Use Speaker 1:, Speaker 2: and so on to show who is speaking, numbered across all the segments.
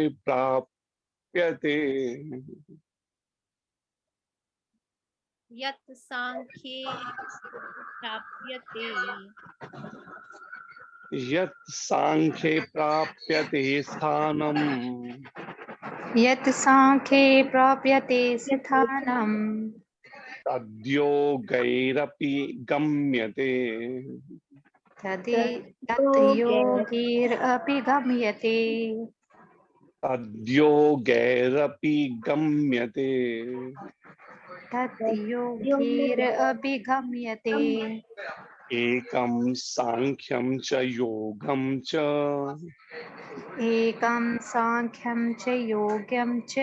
Speaker 1: प्राप्यते।
Speaker 2: यत् सांख्ये प्राप्यते
Speaker 1: यत् सांख्ये प्राप्यते स्थानम्
Speaker 3: यत् सांख्ये प्राप्यते स्थानम्
Speaker 1: तद्योगैरपि गम्यते।
Speaker 3: तत् योगैरपि गम्यते।
Speaker 1: तद्योगैरपि गम्यते।
Speaker 3: तत् योगैरपि गम्यते।
Speaker 1: एकं सांख्यं च योगं च
Speaker 3: एकं सांख्यं च योग्यं च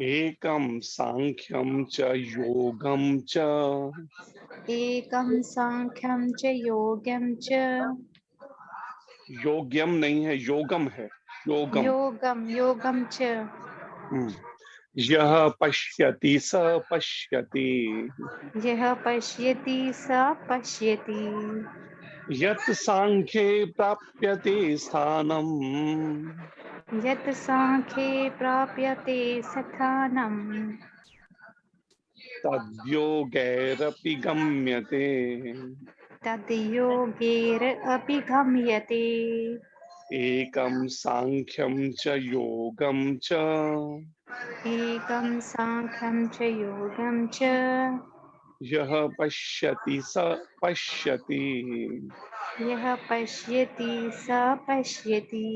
Speaker 1: एकं सांख्यं च योगं च
Speaker 3: एकं सांख्यं च योग्यं च
Speaker 1: योग्यम नहीं है, योगम है, योगम।
Speaker 3: योगं च
Speaker 1: यह पश्यति स पश्यति।
Speaker 3: यः पश्यति स पश्यति।
Speaker 1: यत् सांख्ये प्राप्यते स्थानम्
Speaker 3: यत् सांख्ये प्राप्यते स्थानम्
Speaker 1: तद्योगैरपि गम्यते।
Speaker 3: तद् योगैरपि गम्यते।
Speaker 1: एकं सांख्यं च योगं च
Speaker 3: एकं सांख्यं च योगं च
Speaker 1: यः पश्यति स पश्यति।
Speaker 3: यः पश्यति स पश्यति।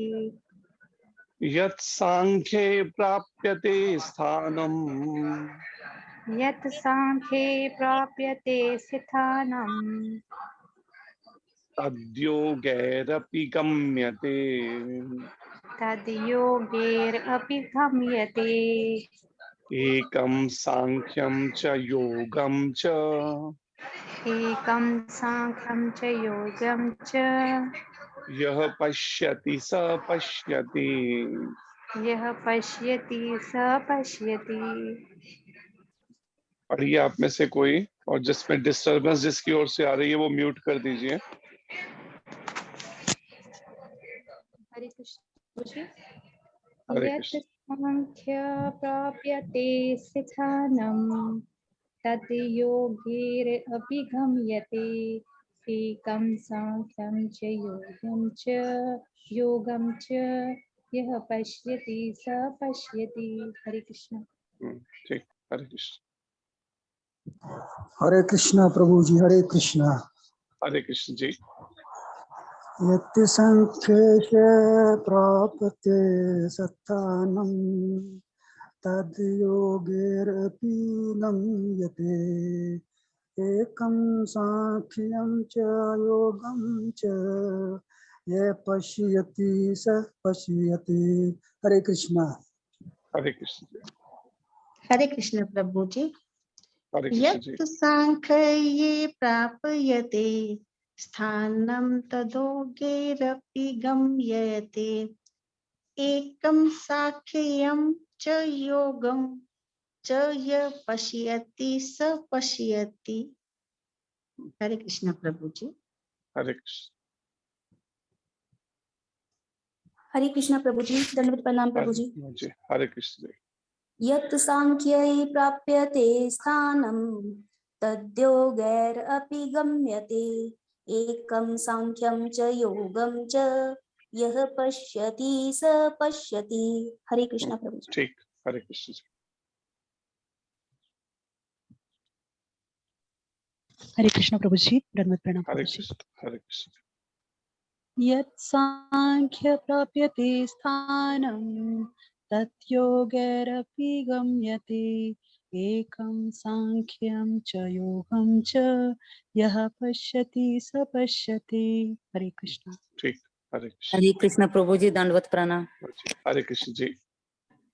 Speaker 1: यत् सांख्ये प्राप्यते स्थानम्
Speaker 3: यत् सांख्ये प्राप्यते स्थानम्
Speaker 1: तद्योगैरपि गम्यते।
Speaker 3: तद् योगैरपि गम्यते।
Speaker 1: एकं सांख्यं च योगं च
Speaker 3: एकं सांख्यं च योगं च
Speaker 1: यः पश्यति स पश्यति।
Speaker 3: यः पश्यति स पश्यति।
Speaker 1: पढ़िए आप में से कोई, और जिसमें डिस्टरबेंस जिसकी ओर से आ रही है वो म्यूट कर दीजिए।
Speaker 3: हरे कृष्ण।
Speaker 1: हरे
Speaker 3: यत्
Speaker 1: कृष्ण।
Speaker 3: सांख्य प्राप्यते स्थानम् तत् योगैरपि गम्यते। एकं सांख्यं च योगं च यः पश्यति स पश्यति। हरे कृष्ण।
Speaker 1: ठीक, हरे कृष्ण।
Speaker 4: हरे कृष्णा प्रभु जी। हरे कृष्णा।
Speaker 1: हरे कृष्ण जी।
Speaker 4: यत् संख्येश प्राप्ते स्थानं तद् योगैरपि गम्यते। एकं सांख्यं च योगं च ये पश्यति स पश्यति। हरे कृष्णा।
Speaker 1: हरे कृष्ण जी।
Speaker 5: हरे कृष्ण प्रभु जी।
Speaker 1: हरे कृष्ण जी।
Speaker 5: यत् सांख्ये प्राप्यते स्थानं तदोगैरपि गम्यते। एकं सांख्यं च योगं च यः पश्यति स पश्यति। हरे कृष्ण प्रभु जी।
Speaker 1: हरे कृष्ण।
Speaker 6: हरे कृष्ण प्रभु जी। दंडवत प्रणाम प्रभु जी।
Speaker 1: हरे कृष्ण जी।
Speaker 6: यत् सांख्ये प्राप्यते स्थानं तद्योगैरपि गम्यते। एकं सांख्यं च योगं च यः पश्यति स पश्यति। हरे कृष्ण प्रभु जी।
Speaker 1: ठीक, हरे कृष्ण जी।
Speaker 7: हरे कृष्ण प्रभु जी। दंडवत प्रणाम
Speaker 1: हरे
Speaker 7: प्रभु जी।
Speaker 1: कृष्ण। हरे कृष्ण।
Speaker 7: यत् सांख्य प्राप्यते स्थानं तत् योगैरपि गम्यते। एकं सांख्यं च योगं च यः पश्यति स पश्यति। हरे कृष्ण।
Speaker 1: ठीक, हरे कृष्ण।
Speaker 8: हरे कृष्ण प्रभु जी। दंडवत प्रणाम।
Speaker 1: हरे कृष्ण जी।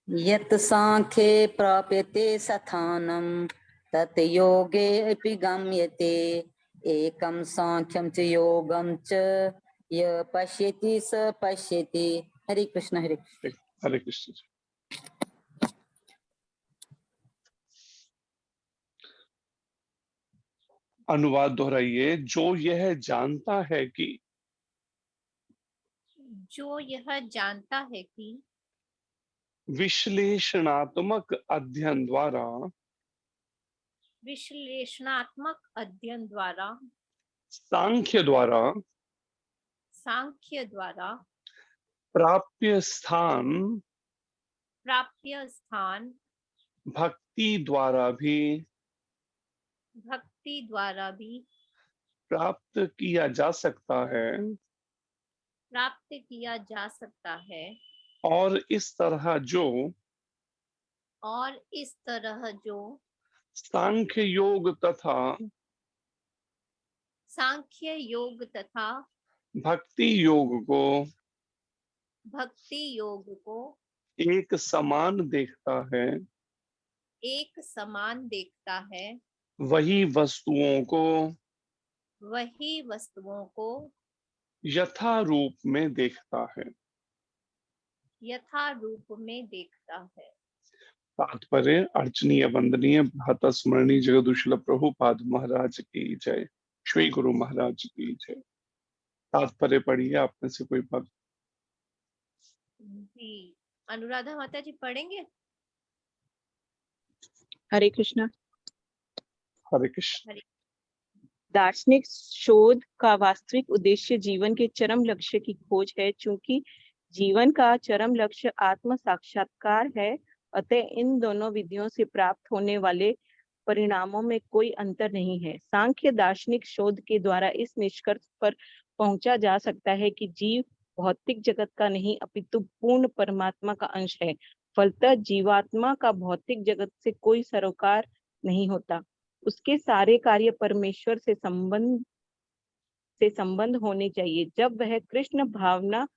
Speaker 8: यत् सांख्ये प्राप्यते स्थानं तत् योगे अपि गम्यते। एकं सांख्यं च योगं च यः पश्यति स पश्यति। हरे कृष्ण। हरे कृष्ण।
Speaker 1: हरे कृष्ण जी। अनुवाद दोहराइए। जो यह जानता है कि
Speaker 2: जो यह जानता है कि
Speaker 1: विश्लेषणात्मक अध्ययन द्वारा
Speaker 2: विश्लेषणात्मक अध्ययन द्वारा
Speaker 1: सांख्य द्वारा
Speaker 2: सांख्य द्वारा
Speaker 1: प्राप्य स्थान
Speaker 2: प्राप्य स्थान
Speaker 1: भक्ति द्वारा भी
Speaker 2: भक्ति द्वारा भी
Speaker 1: प्राप्त किया जा सकता है,
Speaker 2: प्राप्त किया जा सकता है,
Speaker 1: और इस तरह जो सांख्य योग तथा भक्ति योग को एक समान देखता है, वही वस्तुओं को यथा रूप में देखता है। तात्पर्य अर्चनीय वंदनीय भ्राता स्मरणीय जगदुशील प्रभुपाद महाराज की जय। श्री गुरु महाराज की जय। तात्पर्य पढ़िए आप में से कोई भक्त।
Speaker 2: जी, अनुराधा माता जी पढ़ेंगे।
Speaker 9: हरे कृष्णा।
Speaker 1: हरे कृष्ण।
Speaker 9: दार्शनिक शोध का वास्तविक उद्देश्य जीवन के चरम लक्ष्य की खोज है। चूंकि जीवन का चरम लक्ष्य आत्म साक्षात्कार है, अतः इन दोनों विधियों से प्राप्त होने वाले परिणामों में कोई अंतर नहीं है। सांख्य दार्शनिक शोध के द्वारा इस निष्कर्ष पर पहुंचा जा सकता है कि जीव भौतिक जगत का नहीं अपितु पूर्ण परमात्मा का अंश है। फलतः जीवात्मा का भौतिक जगत से कोई सरोकार नहीं होता। उसके सारे कार्य परमेश्वर से संबंध होने चाहिए। जब वह कृष्ण भावना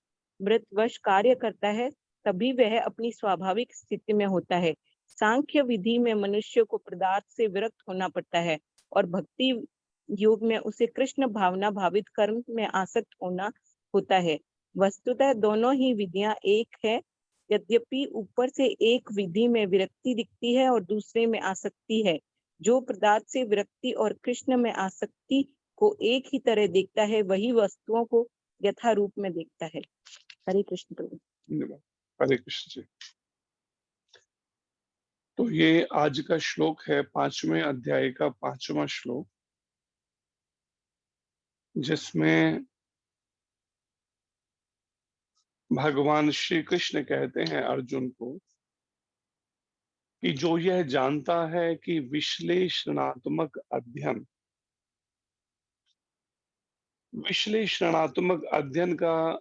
Speaker 9: मृतवश कार्य करता है, तभी वह अपनी स्वाभाविक स्थिति में होता है। सांख्य विधि में मनुष्य को पदार्थ से विरक्त होना पड़ता है और भक्ति योग में उसे कृष्ण भावना भावित कर्म में आसक्त होना होता है। वस्तुतः दोनों ही विधियां एक है, यद्यपि ऊपर से एक विधि में विरक्ति दिखती है और दूसरे में आसक्ति है। जो पदार्थ से विरक्ति और कृष्ण में आसक्ति को एक ही तरह देखता है, वही वस्तुओं को यथा रूप में देखता है। हरे कृष्ण प्रभु।
Speaker 1: हरे कृष्ण जी। तो ये आज का श्लोक है 5वें अध्याय का 5वां श्लोक, जिसमें भगवान श्री कृष्ण कहते हैं अर्जुन को कि जो यह जानता है कि विश्लेषणात्मक अध्ययन का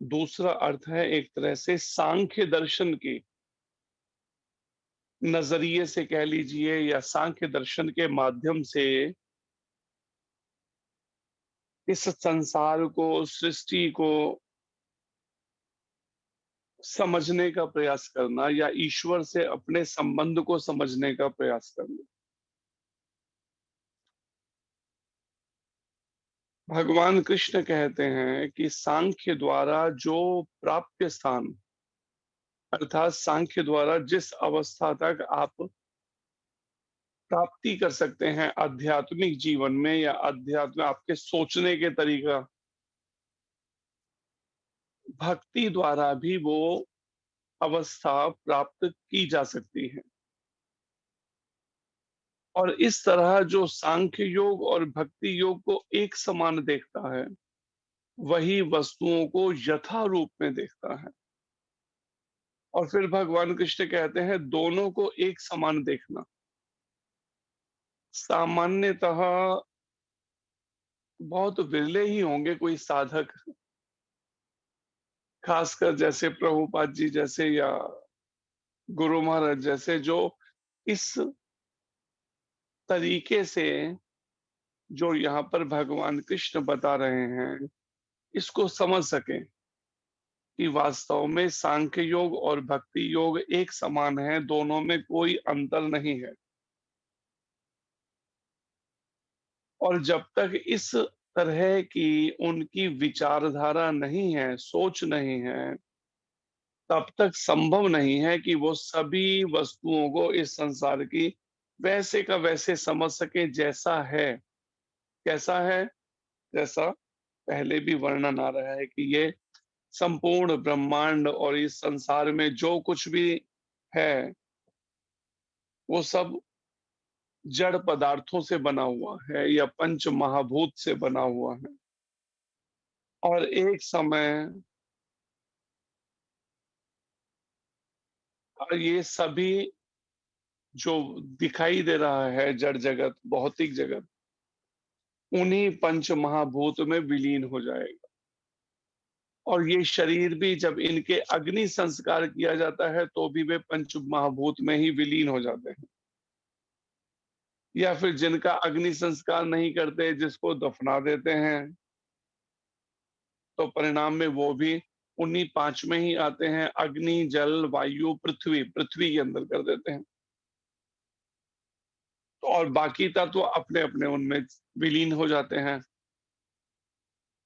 Speaker 1: दूसरा अर्थ है एक तरह से सांख्य दर्शन के नजरिए से कह लीजिए, या सांख्य दर्शन के माध्यम से इस संसार को, सृष्टि को समझने का प्रयास करना, या ईश्वर से अपने संबंध को समझने का प्रयास करना। भगवान कृष्ण कहते हैं कि सांख्य द्वारा जो प्राप्य स्थान, अर्थात सांख्य द्वारा जिस अवस्था तक आप प्राप्ति कर सकते हैं आध्यात्मिक जीवन में, या अध्यात्म आपके सोचने के तरीका, भक्ति द्वारा भी वो अवस्था प्राप्त की जा सकती है। और इस तरह जो सांख्य योग और भक्ति योग को एक समान देखता है, वही वस्तुओं को यथा रूप में देखता है। और फिर भगवान कृष्ण कहते हैं दोनों को एक समान देखना। सामान्यतः बहुत विरले ही होंगे कोई साधक, खासकर जैसे प्रभुपाद जी जैसे या गुरु महाराज जैसे, जो इस तरीके से जो यहाँ पर भगवान कृष्ण बता रहे हैं इसको समझ सकें कि वास्तव में सांख्य योग और भक्ति योग एक समान है, दोनों में कोई अंतर नहीं है। और जब तक इस तरह की उनकी विचारधारा नहीं है, सोच नहीं है, तब तक संभव नहीं है कि वो सभी वस्तुओं को इस संसार की वैसे का वैसे समझ सके जैसा है। कैसा है? जैसा पहले भी वर्णन आ रहा है कि ये संपूर्ण ब्रह्मांड और इस संसार में जो कुछ भी है वो सब जड़ पदार्थों से बना हुआ है या पंच महाभूत से बना हुआ है। और एक समय ये सभी जो दिखाई दे रहा है जड़ जगत, भौतिक जगत, उन्हीं पंच महाभूत में विलीन हो जाएगा। और ये शरीर भी जब इनके अग्नि संस्कार किया जाता है तो भी वे पंच महाभूत में ही विलीन हो जाते हैं। या फिर जिनका अग्नि संस्कार नहीं करते, जिसको दफना देते हैं, तो परिणाम में वो भी उन्हीं पांच में ही आते हैं। अग्नि, जल, वायु, पृथ्वी, पृथ्वी के अंदर कर देते हैं। तो और बाकी तत्व अपने अपने उनमें विलीन हो जाते हैं।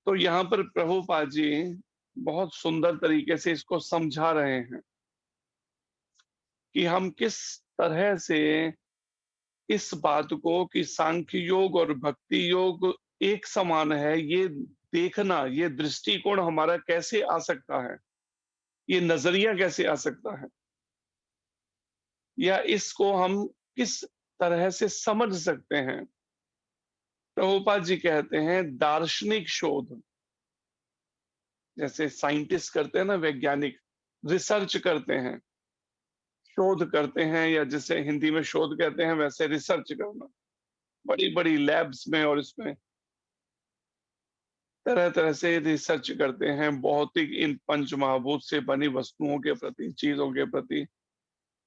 Speaker 1: तो यहाँ पर प्रभुपाद जी बहुत सुंदर तरीके से इसको समझा रहे हैं कि हम किस तरह से इस बात को कि सांख्य योग और भक्ति योग एक समान है, ये देखना, ये दृष्टिकोण हमारा कैसे आ सकता है, ये नजरिया कैसे आ सकता है, या इसको हम किस तरह से समझ सकते हैं। प्रभुपाद जी कहते हैं दार्शनिक शोध, जैसे साइंटिस्ट करते हैं ना, वैज्ञानिक रिसर्च करते हैं, शोध करते हैं, या जिसे हिंदी में शोध कहते हैं, वैसे रिसर्च करना, बड़ी बड़ी लैब्स में और इसमें तरह तरह से रिसर्च करते हैं भौतिक इन पंच महाभूत से बनी वस्तुओं के प्रति, चीजों के प्रति।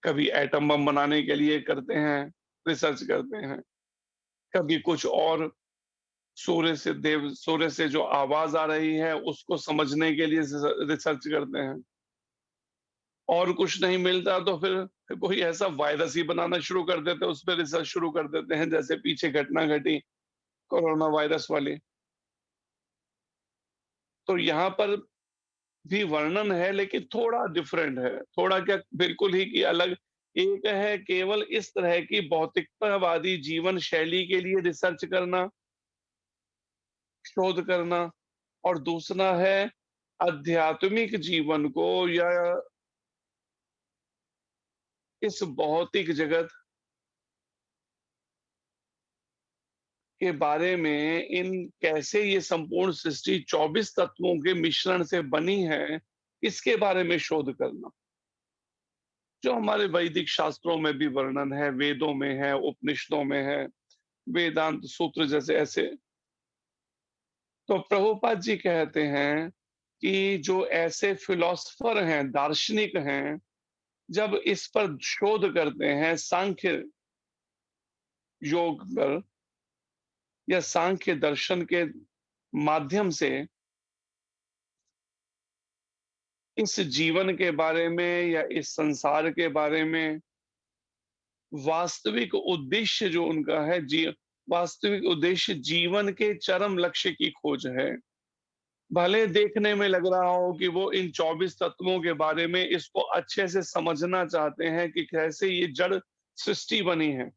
Speaker 1: कभी एटम बम बनाने के लिए करते हैं, रिसर्च करते हैं, कभी कुछ और सूर्य से जो आवाज आ रही है उसको समझने के लिए रिसर्च करते हैं। और कुछ नहीं मिलता तो फिर कोई ऐसा वायरस ही बनाना शुरू कर देते हैं, उस पर रिसर्च शुरू कर देते हैं, जैसे पीछे घटना घटी कोरोना वायरस वाली। तो यहाँ पर भी वर्णन है लेकिन थोड़ा डिफरेंट है, थोड़ा क्या, बिल्कुल ही की अलग। एक है केवल इस तरह की भौतिकतावादी जीवन शैली के लिए रिसर्च करना, शोध करना, और दूसरा है आध्यात्मिक जीवन को या इस भौतिक जगत के बारे में, इन कैसे ये संपूर्ण सृष्टि 24 तत्वों के मिश्रण से बनी है, इसके बारे में शोध करना, जो हमारे वैदिक शास्त्रों में भी वर्णन है, वेदों में है, उपनिषदों में है, वेदांत सूत्र जैसे ऐसे। तो प्रभुपाद जी कहते हैं कि जो ऐसे फिलोसफर हैं, दार्शनिक हैं, जब इस पर शोध करते हैं, सांख्य योग पर या सांख्य दर्शन के माध्यम से इस जीवन के बारे में या इस संसार के बारे में वास्तविक उद्देश्य जो उनका है, वास्तविक उद्देश्य जीवन के चरम लक्ष्य की खोज है। भले देखने में लग रहा हो कि वो इन 24 तत्वों के बारे में इसको अच्छे से समझना चाहते हैं कि कैसे ये जड़ सृष्टि बनी है,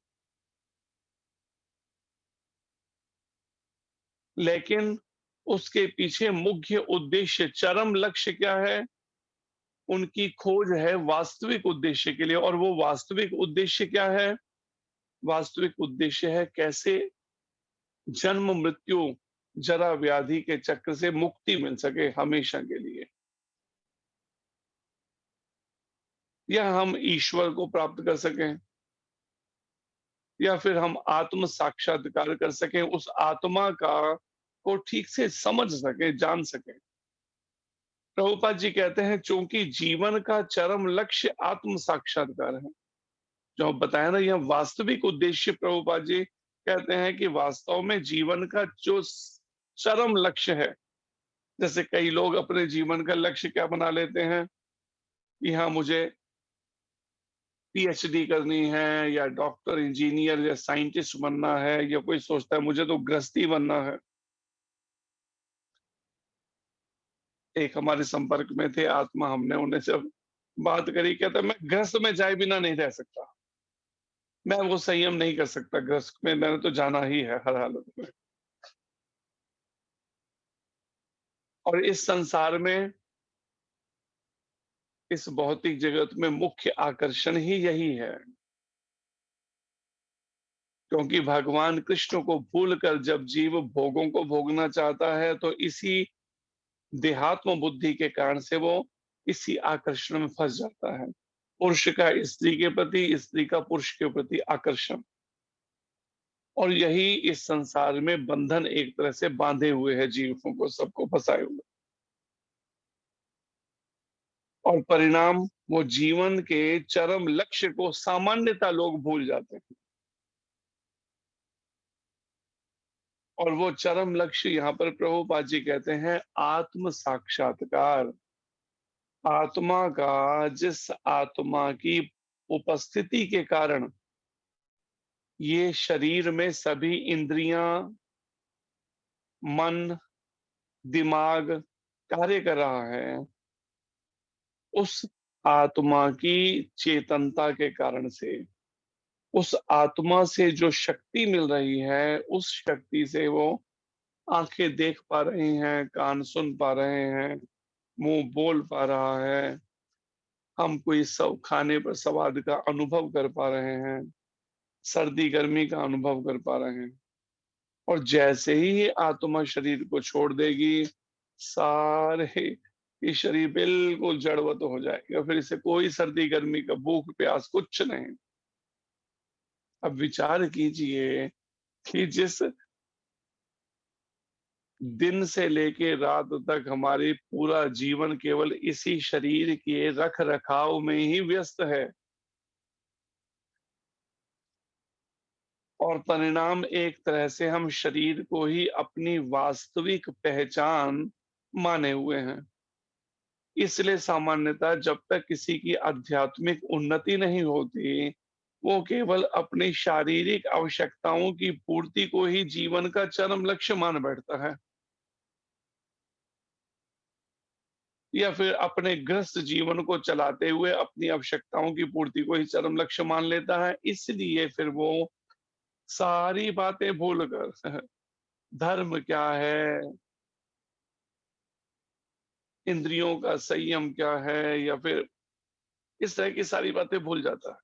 Speaker 1: लेकिन उसके पीछे मुख्य उद्देश्य, चरम लक्ष्य क्या है, उनकी खोज है वास्तविक उद्देश्य के लिए। और वो वास्तविक उद्देश्य क्या है? वास्तविक उद्देश्य है कैसे जन्म मृत्यु जरा व्याधि के चक्र से मुक्ति मिल सके हमेशा के लिए, या हम ईश्वर को प्राप्त कर सकें, या फिर हम आत्म साक्षात्कार कर सकें, उस आत्मा का को ठीक से समझ सकें, जान सकें। प्रभुपाद जी कहते हैं चूंकि जीवन का चरम लक्ष्य आत्म साक्षात्कार है, जो बताया ना, यह वास्तविक उद्देश्य, प्रभुपाद जी कहते हैं कि वास्तव में जीवन का जो चरम लक्ष्य है, जैसे कई लोग अपने जीवन का लक्ष्य क्या बना लेते हैं कि हाँ मुझे पीएचडी करनी है, या डॉक्टर, इंजीनियर या साइंटिस्ट बनना है, या कोई सोचता है मुझे तो गृहस्थी बनना है। एक हमारे संपर्क में थे आत्मा, हमने उन्हें जब बात करी, कहता मैं गृहस्थ में जाए बिना नहीं रह सकता, मैं वो संयम नहीं कर सकता, गृहस्थ में मैंने तो जाना ही है हर हालत में। और इस संसार में इस भौतिक जगत में मुख्य आकर्षण ही यही है। क्योंकि भगवान कृष्ण को भूलकर जब जीव भोगों को भोगना चाहता है तो इसी देहात्म बुद्धि के कारण से वो इसी आकर्षण में फंस जाता है। पुरुष का स्त्री के प्रति, स्त्री का पुरुष के प्रति आकर्षण, और यही इस संसार में बंधन एक तरह से बांधे हुए है जीवों को, सबको फंसाए हुए। और परिणाम, वो जीवन के चरम लक्ष्य को सामान्यतः लोग भूल जाते हैं। और वो चरम लक्ष्य यहाँ पर प्रभुपाद जी कहते हैं आत्म साक्षात्कार। आत्मा का, जिस आत्मा की उपस्थिति के कारण ये शरीर में सभी इंद्रियां, मन, दिमाग कार्य कर रहा है, उस आत्मा की चेतनता के कारण से, उस आत्मा से जो शक्ति मिल रही है, उस शक्ति से वो आंखें देख पा रही हैं, कान सुन पा रहे हैं, मुंह बोल पा रहा है, हम कोई सब खाने पर स्वाद का अनुभव कर पा रहे हैं, सर्दी गर्मी का अनुभव कर पा रहे हैं। और जैसे ही ये आत्मा शरीर को छोड़ देगी, सारे ये शरीर बिल्कुल जड़वत हो जाएगा, फिर इसे कोई सर्दी गर्मी का भूख प्यास कुछ नहीं। अब विचार कीजिए कि जिस दिन से लेके रात तक हमारी पूरा जीवन केवल इसी शरीर के रख रखाव में ही व्यस्त है, और परिणाम एक तरह से हम शरीर को ही अपनी वास्तविक पहचान माने हुए हैं। इसलिए सामान्यतः जब तक किसी की आध्यात्मिक उन्नति नहीं होती, वो केवल अपनी शारीरिक आवश्यकताओं की पूर्ति को ही जीवन का चरम लक्ष्य मान बैठता है, या फिर अपने गृहस्थ जीवन को चलाते हुए अपनी आवश्यकताओं की पूर्ति को ही चरम लक्ष्य मान लेता है। इसलिए फिर वो सारी बातें भूलकर धर्म क्या है, इंद्रियों का संयम क्या है, या फिर इस तरह की सारी बातें भूल जाता है।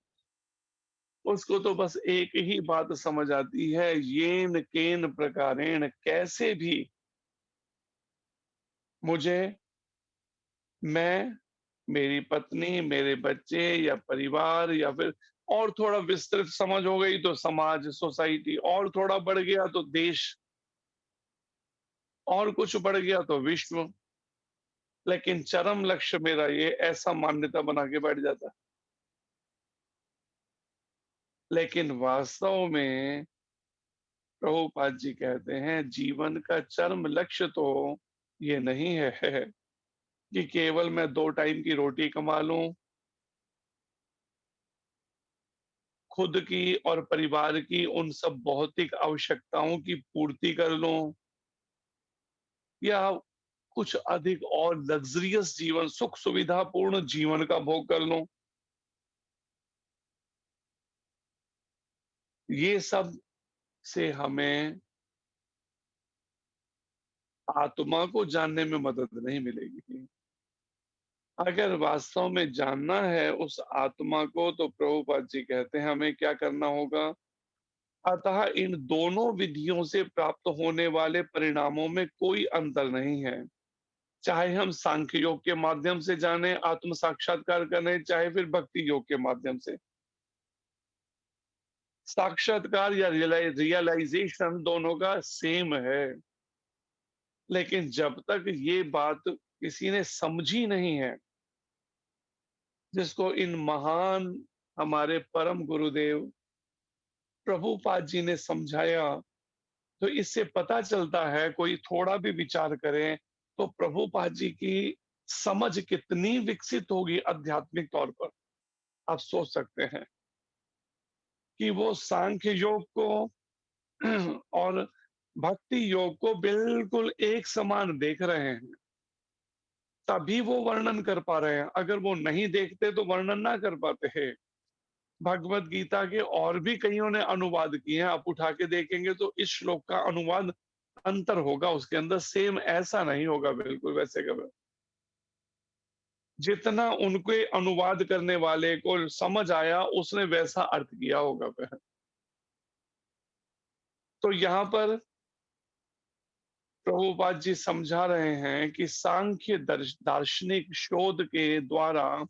Speaker 1: उसको तो बस एक ही बात समझ आती है, येन केन प्रकारेण, कैसे भी मुझे, मैं, मेरी पत्नी, मेरे बच्चे या परिवार, या फिर और थोड़ा विस्तृत समझ हो गई तो समाज, सोसाइटी, और थोड़ा बढ़ गया तो देश, और कुछ बढ़ गया तो विश्व। लेकिन चरम लक्ष्य मेरा ये, ऐसा मान्यता बना के बैठ जाता है। लेकिन वास्तव में प्रभुपाद जी कहते हैं जीवन का चरम लक्ष्य तो ये नहीं है कि केवल मैं 2 टाइम की रोटी कमा लूं, खुद की और परिवार की उन सब भौतिक आवश्यकताओं की पूर्ति कर लूं, या कुछ अधिक और लग्जरियस जीवन, सुख सुविधा पूर्ण जीवन का भोग कर लूं। ये सब से हमें आत्मा को जानने में मदद नहीं मिलेगी। अगर वास्तव में जानना है उस आत्मा को, तो प्रभुपाद जी कहते हैं हमें क्या करना होगा। अतः इन दोनों विधियों से प्राप्त होने वाले परिणामों में कोई अंतर नहीं है, चाहे हम सांख्य योग के माध्यम से जाने, आत्म साक्षात्कार करें, चाहे फिर भक्ति योग के माध्यम से। साक्षात्कार या रियलाइजेशन दोनों का सेम है। लेकिन जब तक ये बात किसी ने समझी नहीं है, जिसको इन महान हमारे परम गुरुदेव प्रभुपाद जी ने समझाया, तो इससे पता चलता है, कोई थोड़ा भी विचार करे तो प्रभुपाद जी की समझ कितनी विकसित होगी आध्यात्मिक तौर पर। आप सोच सकते हैं कि वो सांख्य योग को और भक्ति योग को बिल्कुल एक समान देख रहे हैं, तभी वो वर्णन कर पा रहे हैं। अगर वो नहीं देखते तो वर्णन ना कर पाते हैं। भगवत गीता के और भी कईयों ने अनुवाद किए हैं, आप उठा के देखेंगे तो इस श्लोक का अनुवाद अंतर होगा, उसके अंदर सेम ऐसा नहीं होगा बिल्कुल वैसे का वैसा। जितना उनके अनुवाद करने वाले को समझ आया उसने वैसा अर्थ किया होगा फिर। तो यहाँ पर प्रभुपाद जी समझा रहे हैं कि सांख्य दार्शनिक शोध के द्वारा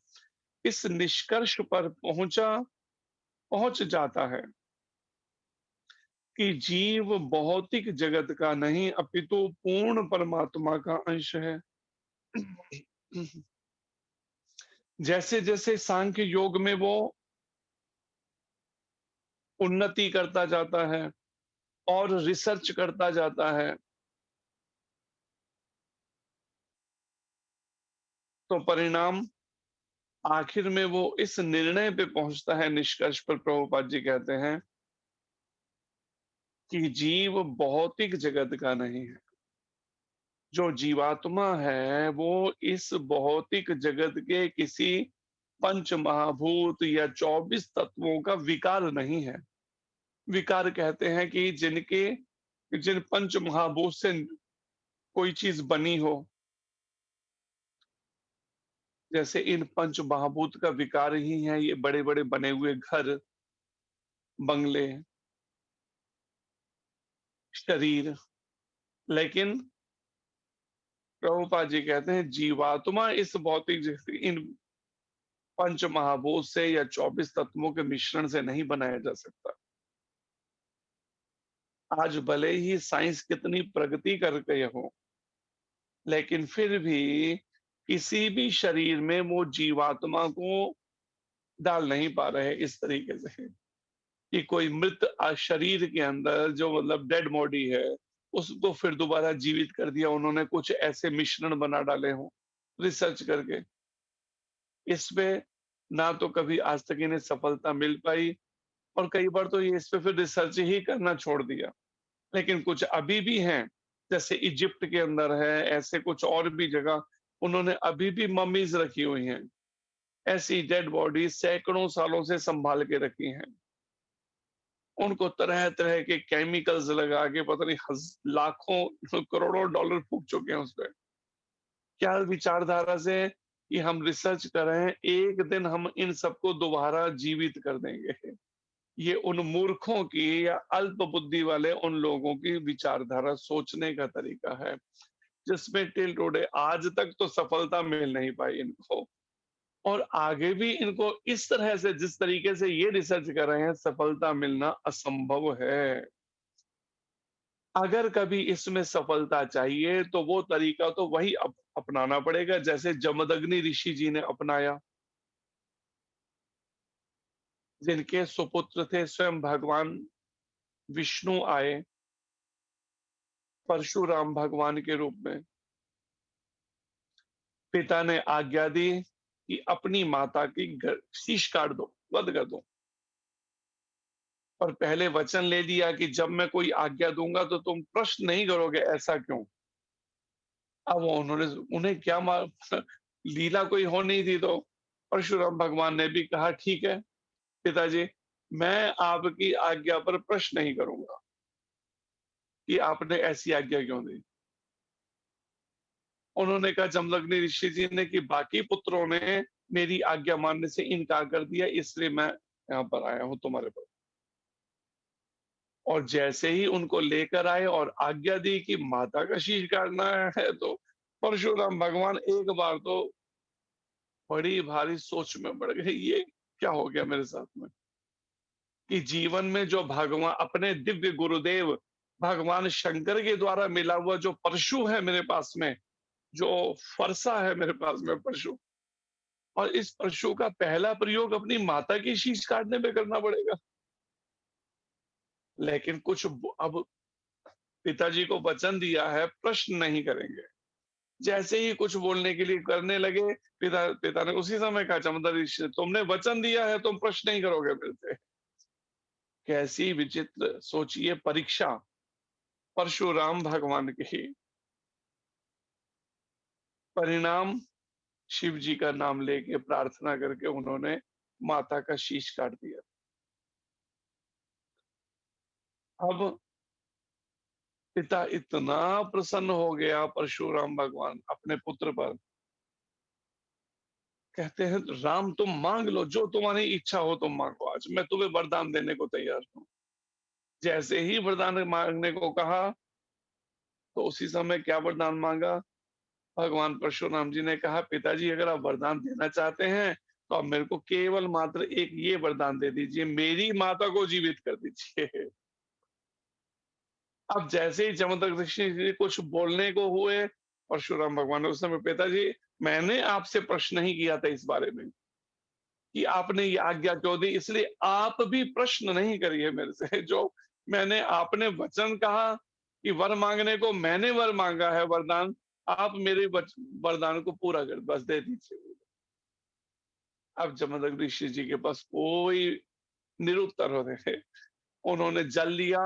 Speaker 1: इस निष्कर्ष पर पहुंच जाता है कि जीव भौतिक जगत का नहीं अपितु पूर्ण परमात्मा का अंश है। जैसे जैसे सांख्य योग में वो उन्नति करता जाता है और रिसर्च करता जाता है, तो परिणाम आखिर में वो इस निर्णय पे पहुंचता है, निष्कर्ष पर प्रभुपाद जी कहते हैं कि जीव भौतिक जगत का नहीं है। जो जीवात्मा है वो इस भौतिक जगत के किसी पंच महाभूत या 24 तत्वों का विकार नहीं है। विकार कहते हैं कि जिन पंच महाभूत से कोई चीज बनी हो, जैसे इन पंच महाभूत का विकार ही है ये बड़े बड़े बने हुए घर, बंगले, शरीर। लेकिन प्रभुपाद जी कहते हैं जीवात्मा इस भौतिक जगत इन पंच महाभूत से या 24 तत्वों के मिश्रण से नहीं बनाया जा सकता। आज भले ही साइंस कितनी प्रगति कर गए हो, लेकिन फिर भी किसी भी शरीर में वो जीवात्मा को डाल नहीं पा रहे इस तरीके से कि कोई मृत शरीर के अंदर जो मतलब डेड बॉडी है उसको फिर दोबारा जीवित कर दिया उन्होंने, कुछ ऐसे मिश्रण बना डाले हों रिसर्च करके। इसपे ना तो कभी आज तक इन्हें सफलता मिल पाई और कई बार तो ये इस पे फिर रिसर्च ही करना छोड़ दिया। लेकिन कुछ अभी भी हैं, जैसे इजिप्ट के अंदर है, ऐसे कुछ और भी जगह उन्होंने अभी भी मम्मीज रखी हुई हैं, ऐसी डेड बॉडी सैकड़ों सालों से संभाल के रखी हैं। उनको तरह तरह के केमिकल्स लगा के पता नहीं लाखों करोड़ों डॉलर फूक चुके हैं उस पर। क्या विचारधारा से कि हम रिसर्च कर रहे हैं, एक दिन हम इन सबको दोबारा जीवित कर देंगे। ये उन मूर्खों की या अल्प बुद्धि वाले उन लोगों की विचारधारा, सोचने का तरीका है, जिसमें टिल टुडे आज तक तो सफलता मिल नहीं पाई इनको, और आगे भी इनको इस तरह से जिस तरीके से ये रिसर्च कर रहे हैं सफलता मिलना असंभव है। अगर कभी इसमें सफलता चाहिए तो वो तरीका तो वही अपनाना पड़ेगा जैसे जमदग्नि ऋषि जी ने अपनाया, जिनके सुपुत्र थे स्वयं भगवान विष्णु आए परशुराम भगवान के रूप में। पिता ने आज्ञा दी कि अपनी माता की शीश काट दो, वध कर दो, और पहले वचन ले लिया कि जब मैं कोई आज्ञा दूंगा तो तुम प्रश्न नहीं करोगे ऐसा क्यों। अब उन्हें क्या लीला कोई हो नहीं थी, तो परशुराम भगवान ने भी कहा ठीक है पिताजी, मैं आपकी आज्ञा पर प्रश्न नहीं करूंगा कि आपने ऐसी आज्ञा क्यों दी। उन्होंने कहा जमदग्नि ऋषि जी ने कि बाकी पुत्रों ने मेरी आज्ञा मानने से इनकार कर दिया, इसलिए मैं यहाँ पर आया हूं तुम्हारे पास। और जैसे ही उनको लेकर आए और आज्ञा दी कि माता का शीश काटना है, तो परशुराम भगवान एक बार तो बड़ी भारी सोच में पड़ गए, ये क्या हो गया मेरे साथ में, कि जीवन में जो भगवान अपने दिव्य गुरुदेव भगवान शंकर के द्वारा मिला हुआ जो परशु है मेरे पास में, जो फरसा है मेरे पास में परशु, और इस परशु का पहला प्रयोग अपनी माता की शीश काटने में करना पड़ेगा। लेकिन कुछ अब पिताजी को वचन दिया है प्रश्न नहीं करेंगे, जैसे ही कुछ बोलने के लिए करने लगे पिता ने उसी समय कहा जमदग्नि ऋषि तुमने वचन दिया है तुम प्रश्न नहीं करोगे मेरे से। कैसी विचित्र सोचिए परीक्षा परशुराम भगवान की। परिणाम शिव जी का नाम लेके प्रार्थना करके उन्होंने माता का शीश काट दिया। अब पिता इतना प्रसन्न हो गया परशुराम भगवान अपने पुत्र पर कहते हैं राम तुम मांग लो, जो तुम्हारी इच्छा हो तुम मांगो, आज मैं तुम्हें वरदान देने को तैयार हूं। जैसे ही वरदान मांगने को कहा तो उसी समय क्या वरदान मांगा? भगवान परशुराम जी ने कहा, पिताजी अगर आप वरदान देना चाहते हैं तो आप मेरे को केवल मात्र एक ये वरदान दे दीजिए, मेरी माता को जीवित कर दीजिए। अब जैसे ही जमदग्नि ऋषि जी कुछ बोलने को हुए, परशुराम भगवान ने उस समय, पिताजी मैंने आपसे प्रश्न नहीं किया था इस बारे में कि आपने ये आज्ञा क्यों दी, इसलिए आप भी प्रश्न नहीं करिए मेरे से। जो मैंने आपने वचन कहा कि वर मांगने को, मैंने वर मांगा है वरदान, आप मेरे वरदान को पूरा कर बस दे दीजिए। अब जमदग्नि ऋषि जी के पास कोई निरुत्तर होते थे। उन्होंने जल लिया,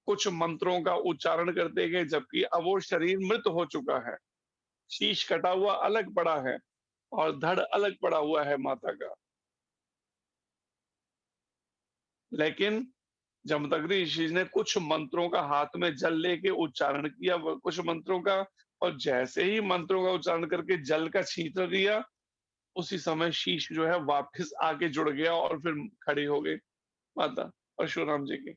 Speaker 1: कुछ मंत्रों का उच्चारण करते गए, जबकि अब वो शरीर मृत हो चुका है, शीश कटा हुआ अलग पड़ा है और धड़ अलग पड़ा हुआ है माता का। लेकिन जमदग्नि ऋषि ने कुछ मंत्रों का हाथ में जल लेके उच्चारण किया, कुछ मंत्रों का, और जैसे ही मंत्रों का उच्चारण करके जल का छींटा दिया, उसी समय शीश जो है वापस आके जुड़ गया और फिर खड़ी हो गई माता परशुराम जी की।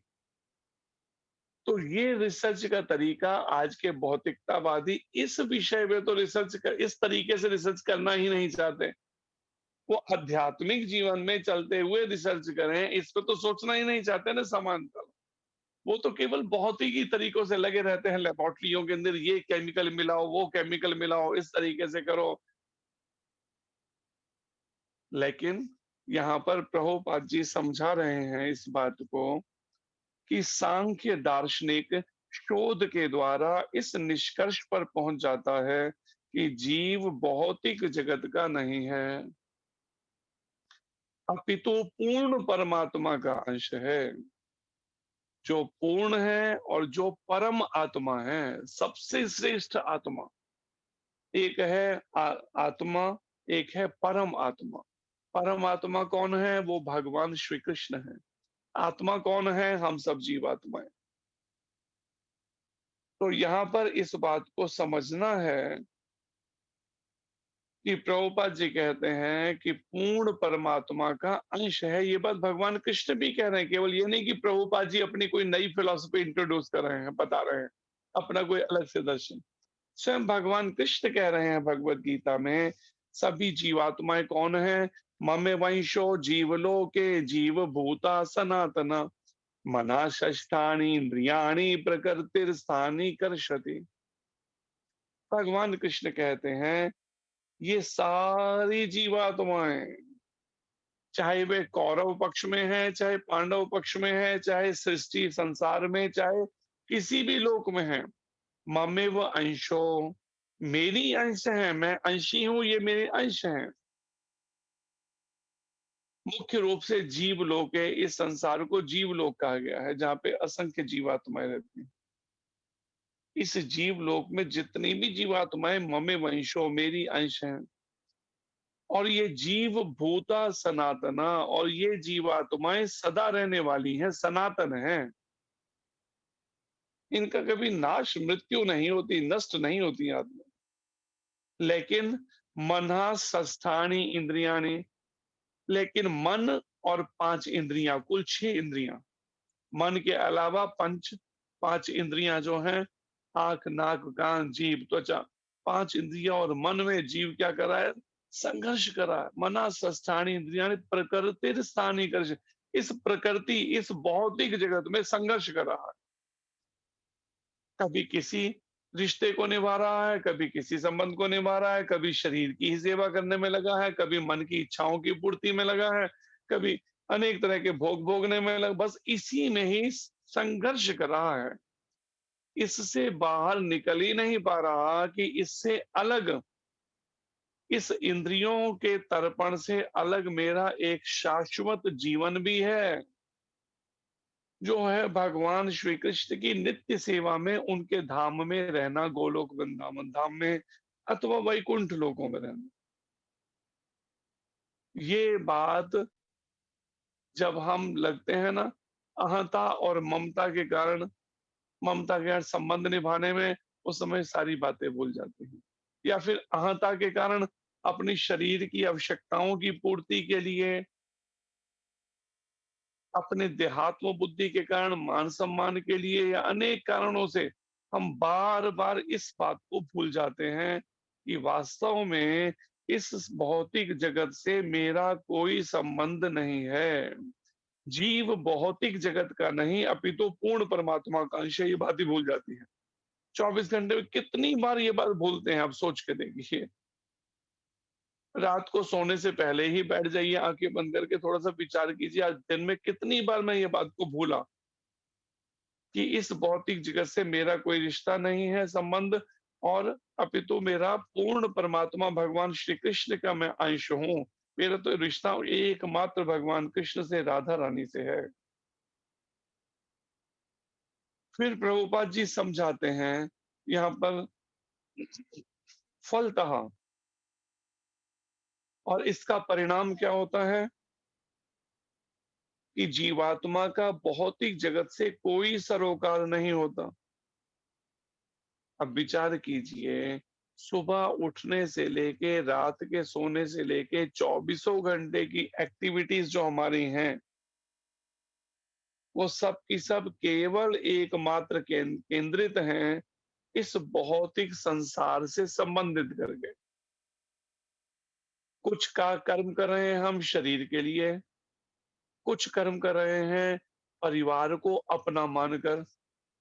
Speaker 1: तो ये रिसर्च का तरीका आज के भौतिकतावादी इस विषय में तो इस तरीके से रिसर्च करना ही नहीं चाहते। वो आध्यात्मिक जीवन में चलते हुए रिसर्च करें, इस पे तो सोचना ही नहीं चाहते ना समांतर। वो तो केवल भौतिकी की तरीकों से लगे रहते हैं, लेबोरेटरियों के अंदर ये केमिकल मिलाओ, वो केमिकल मिलाओ, इस तरीके से करो। लेकिन यहाँ पर प्रभुपाद जी समझा रहे हैं इस बात को कि सांख्य दार्शनिक शोध के द्वारा इस निष्कर्ष पर पहुंच जाता है कि जीव भौतिक जगत का नहीं है, अपितु पूर्ण परमात्मा का अंश है। जो पूर्ण है और जो परम आत्मा है, सबसे श्रेष्ठ आत्मा एक है आत्मा, एक है परम आत्मा। परम आत्मा कौन है? वो भगवान श्री कृष्ण है। आत्मा कौन है? हम सब जीवात्माएं। तो यहाँ पर इस बात को समझना है कि प्रभुपाद जी कहते हैं कि पूर्ण परमात्मा का अंश है। ये बात भगवान कृष्ण भी कह रहे हैं, केवल ये नहीं कि प्रभुपाद जी अपनी कोई नई फिलॉसफी इंट्रोड्यूस कर रहे हैं, बता रहे हैं अपना कोई अलग से दर्शन। स्वयं भगवान कृष्ण कह रहे हैं भगवत गीता में, सभी जीवात्माएं कौन है? ममे वंशो जीवलोके जीव भूता सनातना मना षष्ठानि इंद्रियाणि प्रकृतिर्स्थानि कर्षति। भगवान कृष्ण कहते हैं ये सारी जीवात्माएं, चाहे वे कौरव पक्ष में है, चाहे पांडव पक्ष में है, चाहे सृष्टि संसार में, चाहे किसी भी लोक में है, ममेव अंशो, मेरी अंश है, मैं अंशी हूं, ये मेरे अंश हैं। मुख्य रूप से जीवलोक है, इस संसार को जीवलोक कहा गया है, जहां पे असंख्य जीवात्माएं रहती हैं। इस जीवलोक में जितनी भी जीवात्माएं ममे वंशो, मेरी अंश हैं। और ये जीव भूता सनातना, और ये जीवात्माएं सदा रहने वाली हैं, सनातन हैं। इनका कभी नाश, मृत्यु नहीं होती, नष्ट नहीं होती आत्मा। लेकिन मना षष्ठानि इंद्रियाणि, लेकिन मन और 5 इंद्रियां, कुल 6 इंद्रियां, मन के अलावा पांच इंद्रियां जो हैं, आंख, नाक, कान, जीभ, त्वचा, 5 इंद्रियां, और मन में जीव क्या कर रहा है? संघर्ष कर रहा है। मना षष्ठानि इंद्रियाणि प्रकृतिर्स्थानि कर्ष, इस प्रकृति, इस भौतिक जगत में संघर्ष कर रहा है। कभी किसी रिश्ते को निभा रहा है, कभी किसी संबंध को निभा रहा है, कभी शरीर की ही सेवा करने में लगा है, कभी मन की इच्छाओं की पूर्ति में लगा है, कभी अनेक तरह के भोग भोगने में लगा, बस इसी में ही संघर्ष कर रहा है। इससे बाहर निकल ही नहीं पा रहा कि इससे अलग, इस इंद्रियों के तर्पण से अलग मेरा एक शाश्वत जीवन भी है, जो है भगवान श्री कृष्ण की नित्य सेवा में, उनके धाम में रहना, गोलोक वृंदावन धाम में अथवा वैकुंठ लोकों में रहना। ये बात जब हम लगते हैं ना अहंता और ममता के कारण, संबंध निभाने में, उस समय सारी बातें भूल जाते हैं। या फिर अहंता के कारण अपनी शरीर की आवश्यकताओं की पूर्ति के लिए, अपने देहात्म बुद्धि के कारण, मान सम्मान के लिए या अनेक कारणों से हम बार बार इस बात को भूल जाते हैं कि वास्तव में इस भौतिक जगत से मेरा कोई संबंध नहीं है। जीव भौतिक जगत का नहीं अपितु पूर्ण परमात्मा का अंश है, ये बात ही भूल जाती है। 24 घंटे में कितनी बार ये बात भूलते हैं, आप सोच के देखिए। रात को सोने से पहले ही बैठ जाइए, आंखें बंद करके थोड़ा सा विचार कीजिए, आज दिन में कितनी बार मैं ये बात को भूला कि इस भौतिक जगत से मेरा कोई रिश्ता नहीं है, संबंध, और अपितु मेरा पूर्ण परमात्मा भगवान श्री कृष्ण का मैं अंश हूँ। मेरा तो रिश्ता एकमात्र भगवान कृष्ण से, राधा रानी से है। फिर प्रभुपाद जी समझाते हैं यहाँ पर फलतः, और इसका परिणाम क्या होता है कि जीवात्मा का भौतिक जगत से कोई सरोकार नहीं होता। अब विचार कीजिए, सुबह उठने से लेके रात के सोने से लेके 24 घंटे की एक्टिविटीज जो हमारी हैं, वो सब की सब केवल एकमात्र केंद्रित हैं इस भौतिक संसार से संबंधित करके। कुछ का कर्म कर रहे हैं हम शरीर के लिए, कुछ कर्म कर रहे हैं परिवार को अपना मानकर,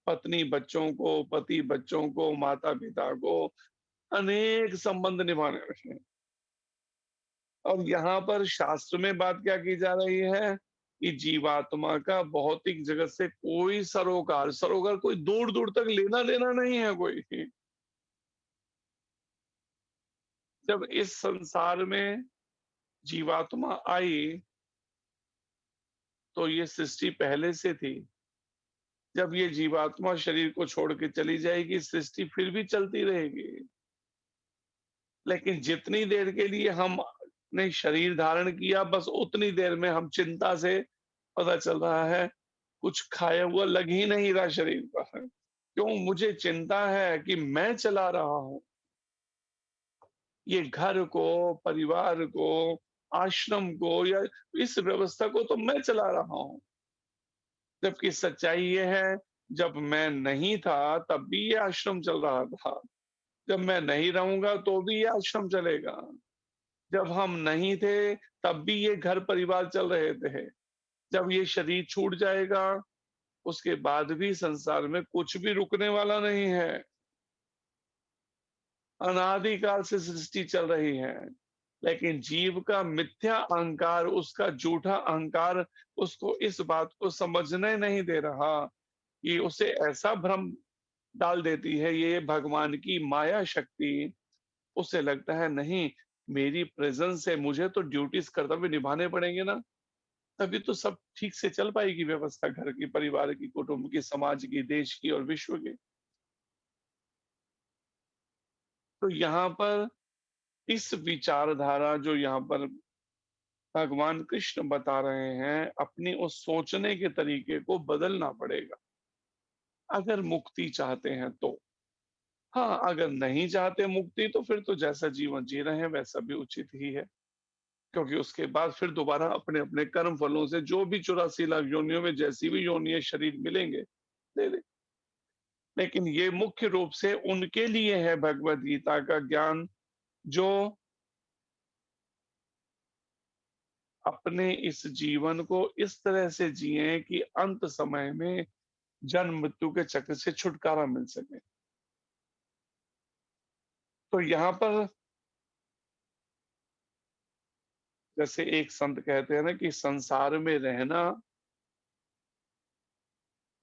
Speaker 1: पत्नी बच्चों को, पति बच्चों को, माता पिता को, अनेक संबंध निभाने हैं। और यहाँ पर शास्त्र में बात क्या की जा रही है कि जीवात्मा का भौतिक जगत से कोई सरोकार, सरोकार कोई दूर दूर तक लेना देना नहीं है कोई। जब इस संसार में जीवात्मा आई तो ये सृष्टि पहले से थी। जब ये जीवात्मा शरीर को छोड़ के चली जाएगी, सृष्टि फिर भी चलती रहेगी। लेकिन जितनी देर के लिए हमने शरीर धारण किया, बस उतनी देर में हम चिंता से, पता चल रहा है कुछ खाया हुआ लग ही नहीं रहा शरीर पर। क्यों? मुझे चिंता है कि मैं चला रहा हूं ये घर को, परिवार को, आश्रम को, या इस व्यवस्था को तो मैं चला रहा हूं। जबकि सच्चाई ये है, जब मैं नहीं था तब भी ये आश्रम चल रहा था, जब मैं नहीं रहूंगा तो भी ये आश्रम चलेगा, जब हम नहीं थे तब भी ये घर परिवार चल रहे थे। जब ये शरीर छूट जाएगा उसके बाद भी संसार में कुछ भी रुकने वाला नहीं है। अनादिकाल से सृष्टि चल रही है, लेकिन जीव का मिथ्या अहंकार, उसका झूठा अहंकार उसको इस बात को समझने नहीं दे रहा कि उसे ऐसा भ्रम डाल देती है ये भगवान की माया शक्ति। उसे लगता है नहीं, मेरी प्रेजेंस है, मुझे तो ड्यूटीज कर्तव्य निभाने पड़ेंगे ना, तभी तो सब ठीक से चल पाएगी व्यवस्था, घर की, परिवार की, कुटुंब की, समाज की, देश की और विश्व की। तो यहाँ पर इस विचारधारा जो यहाँ पर भगवान कृष्ण बता रहे हैं, अपनी उस सोचने के तरीके को बदलना पड़ेगा अगर मुक्ति चाहते हैं तो। हाँ, अगर नहीं चाहते मुक्ति तो फिर तो जैसा जीवन जी रहे हैं वैसा भी उचित ही है, क्योंकि उसके बाद फिर दोबारा अपने अपने कर्म फलों से जो भी 84 लाख योनियों में जैसी भी योनि शरीर मिलेंगे ले ले। लेकिन ये मुख्य रूप से उनके लिए है भगवद गीता का ज्ञान, जो अपने इस जीवन को इस तरह से जिए कि अंत समय में जन्म मृत्यु के चक्र से छुटकारा मिल सके। तो यहाँ पर जैसे एक संत कहते हैं ना कि संसार में रहना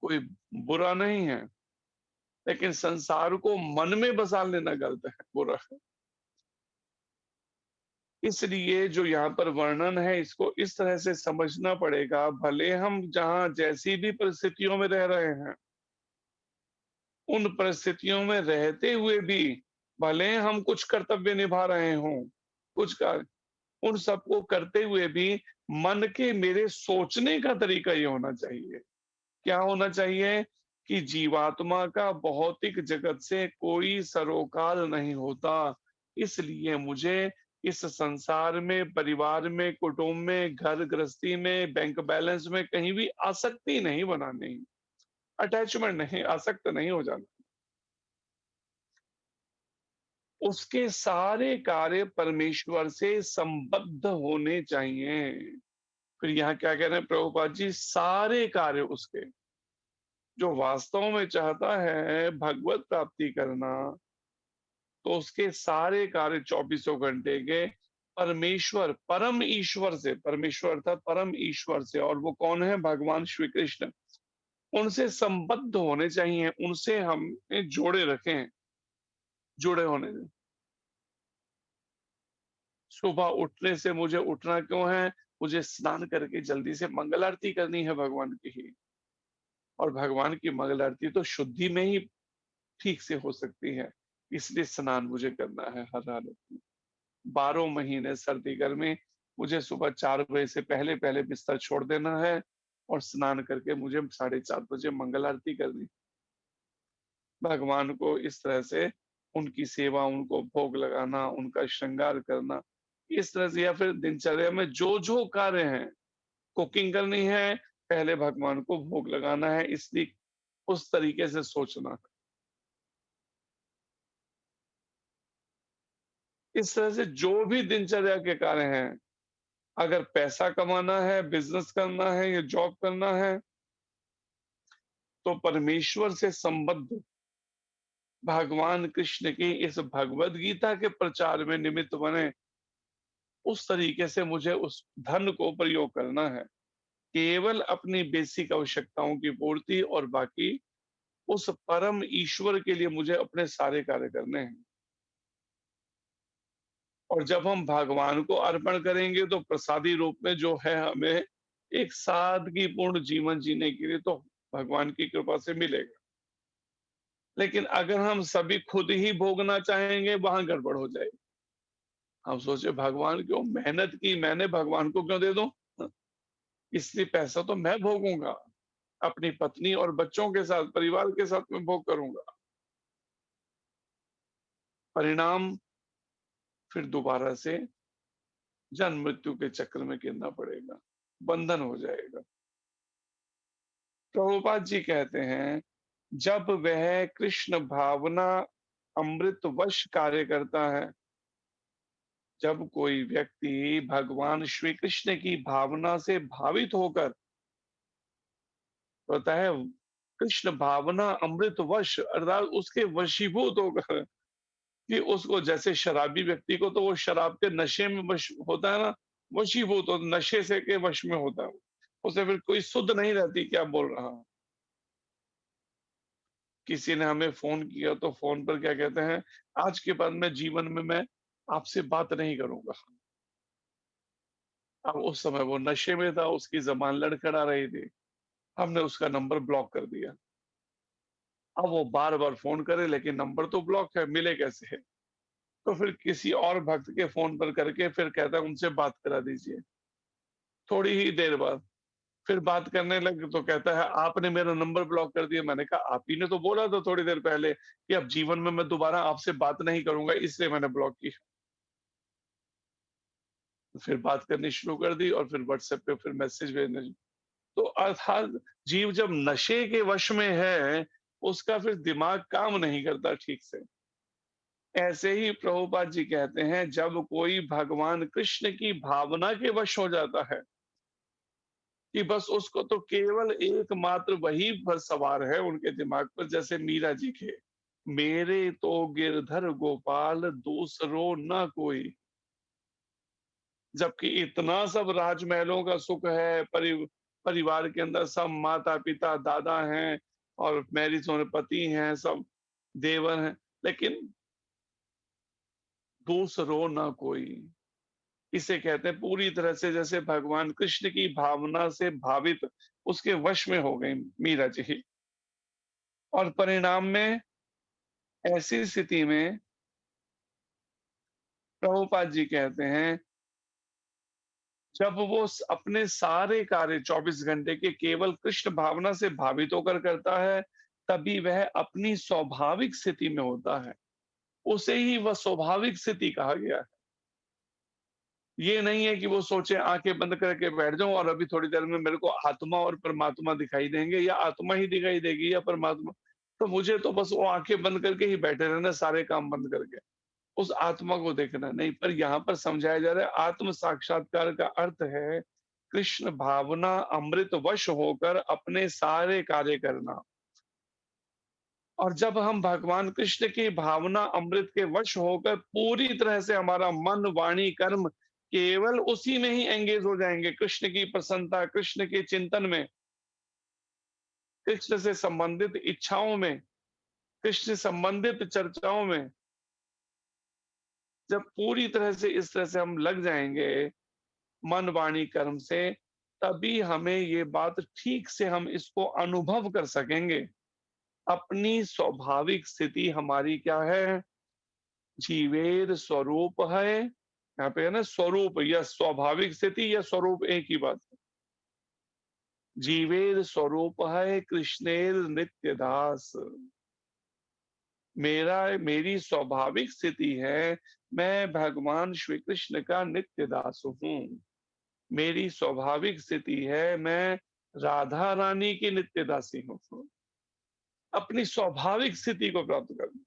Speaker 1: कोई बुरा नहीं है, लेकिन संसार को मन में बसा लेना गलत है, बुरा है। इसलिए जो यहाँ पर वर्णन है इसको इस तरह से समझना पड़ेगा, भले हम जहां जैसी भी परिस्थितियों में रह रहे हैं, उन परिस्थितियों में रहते हुए भी भले हम कुछ कर्तव्य निभा रहे हों, कुछ कार्य, उन सबको करते हुए भी मन के मेरे सोचने का तरीका ये होना चाहिए। क्या होना चाहिए कि जीवात्मा का भौतिक जगत से कोई सरोकार नहीं होता, इसलिए मुझे इस संसार में, परिवार में, कुटुंब में, घर गृहस्थी में, बैंक बैलेंस में कहीं भी आसक्ति नहीं बनानी, अटैचमेंट नहीं, आसक्त नहीं हो जाना। उसके सारे कार्य परमेश्वर से संबद्ध होने चाहिए। फिर यहाँ क्या कह रहे हैं प्रभुपाद जी, सारे कार्य उसके, जो वास्तव में चाहता है भगवत प्राप्ति करना, तो उसके सारे कार्य 24 घंटे के परमेश्वर, परम ईश्वर से, परमेश्वर अर्थात परम ईश्वर से, और वो कौन है? भगवान श्री कृष्ण, उनसे संबद्ध होने चाहिए, उनसे हमें जोड़े रखें, जुड़े होने दें। सुबह उठने से मुझे उठना क्यों है? मुझे स्नान करके जल्दी से मंगल आरती करनी है भगवान की ही, और भगवान की मंगल आरती तो शुद्धि में ही ठीक से हो सकती है, इसलिए स्नान मुझे करना है हर हालत में। 12 महीने सर्दी गर्मी मुझे सुबह 4 बजे से पहले पहले बिस्तर छोड़ देना है, और स्नान करके मुझे 4:30 बजे मंगल आरती करनी। भगवान को इस तरह से उनकी सेवा, उनको भोग लगाना, उनका श्रृंगार करना, इस तरह से, या फिर दिनचर्या में जो जो कार्य हैं, कुकिंग करनी है, पहले भगवान को भोग लगाना है, इसलिए उस तरीके से सोचना। इस तरह से जो भी दिनचर्या के कार्य हैं, अगर पैसा कमाना है, बिजनेस करना है या जॉब करना है, तो परमेश्वर से संबद्ध भगवान कृष्ण की इस भगवद गीता के प्रचार में निमित्त बने, उस तरीके से मुझे उस धन को प्रयोग करना है, केवल अपनी बेसिक आवश्यकताओं की पूर्ति, और बाकी उस परम ईश्वर के लिए मुझे अपने सारे कार्य करने हैं। और जब हम भगवान को अर्पण करेंगे तो प्रसादी रूप में जो है हमें एक सादगीपूर्ण जीवन जीने के लिए तो भगवान की कृपा से मिलेगा। लेकिन अगर हम सभी खुद ही भोगना चाहेंगे, वहां गड़बड़ हो जाएगी। हम सोचे भगवान क्यों, मेहनत की मैंने, भगवान को क्यों दे दूं? इसलिए पैसा तो मैं भोगूंगा, अपनी पत्नी और बच्चों के साथ, परिवार के साथ में भोग करूंगा। परिणाम फिर दोबारा से जन्म मृत्यु के चक्र में गिरना पड़ेगा, बंधन हो जाएगा। प्रभुपाद जी कहते हैं, जब वह कृष्ण भावना अमृतवश कार्य करता है, जब कोई व्यक्ति भगवान श्री कृष्ण की भावना से भावित होकर, होता है कृष्ण भावना अमृतवश अर्थात उसके वशीभूत होकर, कि उसको, जैसे शराबी व्यक्ति को तो वो शराब के नशे में वश होता है ना, वशीभूत हो, नशे से के वश में होता है, उसे फिर कोई सुध नहीं रहती क्या बोल रहा है। किसी ने हमें फोन किया तो फोन पर क्या कहते हैं, आज के बाद में जीवन में मैं आपसे बात नहीं करूंगा। अब उस समय वो नशे में था, उसकी जबान लड़खड़ा रही थी, हमने उसका नंबर ब्लॉक कर दिया। अब वो बार बार फोन करे, लेकिन नंबर तो ब्लॉक है, मिले कैसे है? तो फिर किसी और भक्त के फोन पर करके फिर कहता है उनसे बात करा दीजिए। थोड़ी ही देर बाद फिर बात करने लगे तो कहता है आपने मेरा नंबर ब्लॉक कर दिया। मैंने कहा आप ही ने तो बोला था थोड़ी देर पहले कि अब जीवन में मैं दोबारा आपसे बात नहीं करूंगा, इसलिए मैंने ब्लॉक किया। फिर बात करनी शुरू कर दी और फिर व्हाट्सएप पे फिर मैसेज भेजने। तो अर्थात जीव जब नशे के वश में है, उसका फिर दिमाग काम नहीं करता ठीक से। ऐसे ही प्रभुपाद जी कहते हैं, जब कोई भगवान कृष्ण की भावना के वश हो जाता है कि बस उसको तो केवल एकमात्र वही पर सवार है उनके दिमाग पर, जैसे मीरा जी के, मेरे तो गिरधर गोपाल दूसरो ना कोई। जबकि इतना सब राजमहलों का सुख है, परिवार के अंदर सब माता पिता दादा हैं और मैरिज होने पति हैं, सब देवर हैं, लेकिन दूसरो ना कोई। इसे कहते हैं पूरी तरह से जैसे भगवान कृष्ण की भावना से भावित, उसके वश में हो गई मीरा जी। और परिणाम में ऐसी स्थिति में प्रभुपाद जी कहते हैं, जब वो अपने सारे कार्य 24 घंटे के केवल कृष्ण भावना से भावित होकर करता है, तभी वह अपनी स्वाभाविक स्थिति में होता है। उसे ही वह स्वाभाविक स्थिति कहा गया है। ये नहीं है कि वो सोचे आंखें बंद करके बैठ जाऊं और अभी थोड़ी देर में मेरे को आत्मा और परमात्मा दिखाई देंगे, या आत्मा ही दिखाई देगी या परमात्मा। तो मुझे तो बस वो आंखें बंद करके ही बैठे रहना, सारे काम बंद करके उस आत्मा को देखना नहीं। पर यहाँ पर समझाया जा रहा है आत्म साक्षात्कार का अर्थ है कृष्ण भावना अमृत वश होकर अपने सारे कार्य करना। और जब हम भगवान कृष्ण की भावना अमृत के वश होकर पूरी तरह से हमारा मन वाणी कर्म केवल उसी में ही एंगेज हो जाएंगे, कृष्ण की प्रसन्नता, कृष्ण के चिंतन में, कृष्ण से संबंधित इच्छाओं में, कृष्ण से संबंधित चर्चाओं में, जब पूरी तरह से इस तरह से हम लग जाएंगे मन वाणी कर्म से, तभी हमें ये बात ठीक से हम इसको अनुभव कर सकेंगे। अपनी स्वाभाविक स्थिति हमारी क्या है? जीवेर स्वरूप है। यहाँ पे है ना स्वरूप, या स्वाभाविक स्थिति या स्वरूप एक ही बात है। जीवेर स्वरूप है कृष्णेर नित्य दास। मेरी स्वाभाविक स्थिति है मैं भगवान श्री कृष्ण का नित्य दास हूँ। मेरी स्वाभाविक स्थिति है मैं राधा रानी की नित्य दासी हूँ। अपनी स्वाभाविक स्थिति को प्राप्त करना,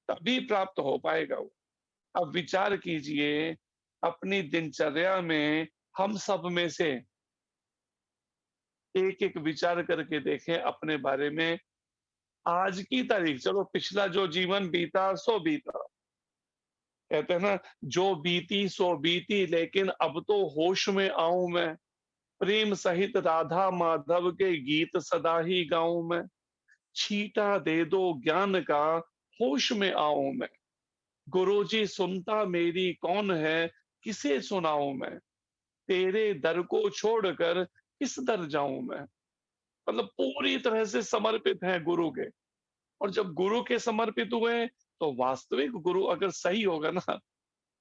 Speaker 1: तभी प्राप्त हो पाएगा वो। अब विचार कीजिए अपनी दिनचर्या में हम सब में से एक एक विचार करके देखें अपने बारे में। आज की तारीख, चलो पिछला जो जीवन बीता सो बीता, कहते हैं ना जो बीती सो बीती, लेकिन अब तो होश में आऊं मैं, प्रेम सहित राधा माधव के गीत सदा ही गाऊं मैं, छीटा दे दो ज्ञान का होश में आऊं मैं, गुरुजी सुनता मेरी कौन है किसे सुनाऊं मैं, तेरे दर को छोड़कर किस दर जाऊं मैं। मतलब पूरी तरह से समर्पित है गुरु के। और जब गुरु के समर्पित हुए तो वास्तविक गुरु अगर सही होगा ना,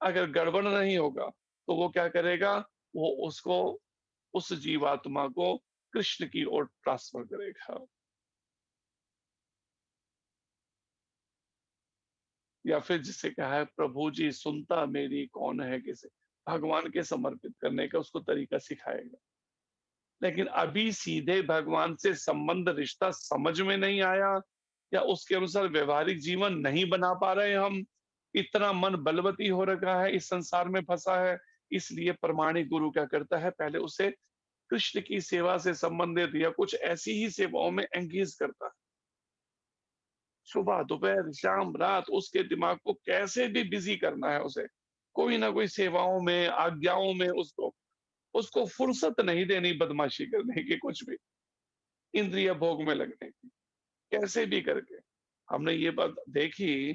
Speaker 1: अगर गड़बड़ नहीं होगा, तो वो क्या करेगा? वो उसको, उस जीवात्मा को कृष्ण की ओर ट्रांसफर करेगा। या फिर जिसे कहा है प्रभु जी सुनता मेरी कौन है किसे, भगवान के समर्पित करने का उसको तरीका सिखाएगा। लेकिन अभी सीधे भगवान से संबंध रिश्ता समझ में नहीं आया, या उसके अनुसार व्यवहारिक जीवन नहीं बना पा रहे हम, इतना मन बलवती हो रखा है, इस संसार में फंसा है, इसलिए प्रमाणिक गुरु क्या करता है? पहले उसे कृष्ण की सेवा से संबंधित या कुछ ऐसी ही सेवाओं में एंगेज करता है। सुबह दोपहर शाम रात उसके दिमाग को कैसे भी बिजी करना है उसे, कोई ना कोई सेवाओं में आज्ञाओं में उसको उसको फुर्सत नहीं देनी बदमाशी करने की, कुछ भी इंद्रिय भोग में लगने की, कैसे भी करके। हमने ये बात देखी